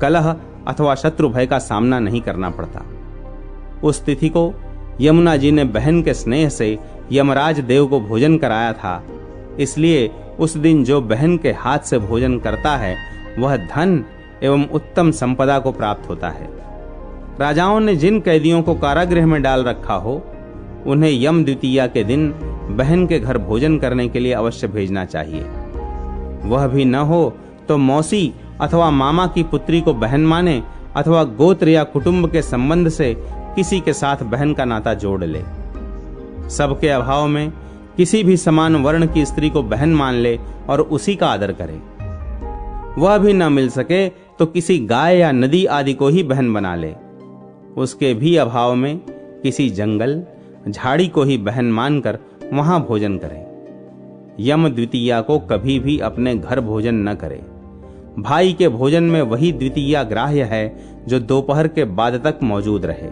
कलह अथवा शत्रु भय का सामना नहीं करना पड़ता। उस तिथि को यमुना जी ने बहन के स्नेह से यमराज देव को भोजन कराया था, इसलिए उस दिन जो बहन के हाथ से भोजन करता है वह धन एवं उत्तम संपदा को प्राप्त होता है। राजाओं ने जिन कैदियों को कारागृह में डाल रखा हो उन्हें यम द्वितीया के दिन बहन के घर भोजन करने के लिए अवश्य भेजना चाहिए। वह भी न हो तो मौसी अथवा मामा की पुत्री को बहन माने अथवा गोत्र या कुटुंब के संबंध से किसी के साथ बहन का नाता जोड़ ले। सबके अभाव में किसी भी समान वर्ण की स्त्री को बहन मान ले और उसी का आदर करे। वह भी न मिल सके तो किसी गाय या नदी आदि को ही बहन बना ले। उसके भी अभाव में किसी जंगल झाड़ी को ही बहन मानकर वहां भोजन करे। यम द्वितीया को कभी भी अपने घर भोजन न करे। भाई के भोजन में वही द्वितीया ग्राह्य है जो दोपहर के बाद तक मौजूद रहे।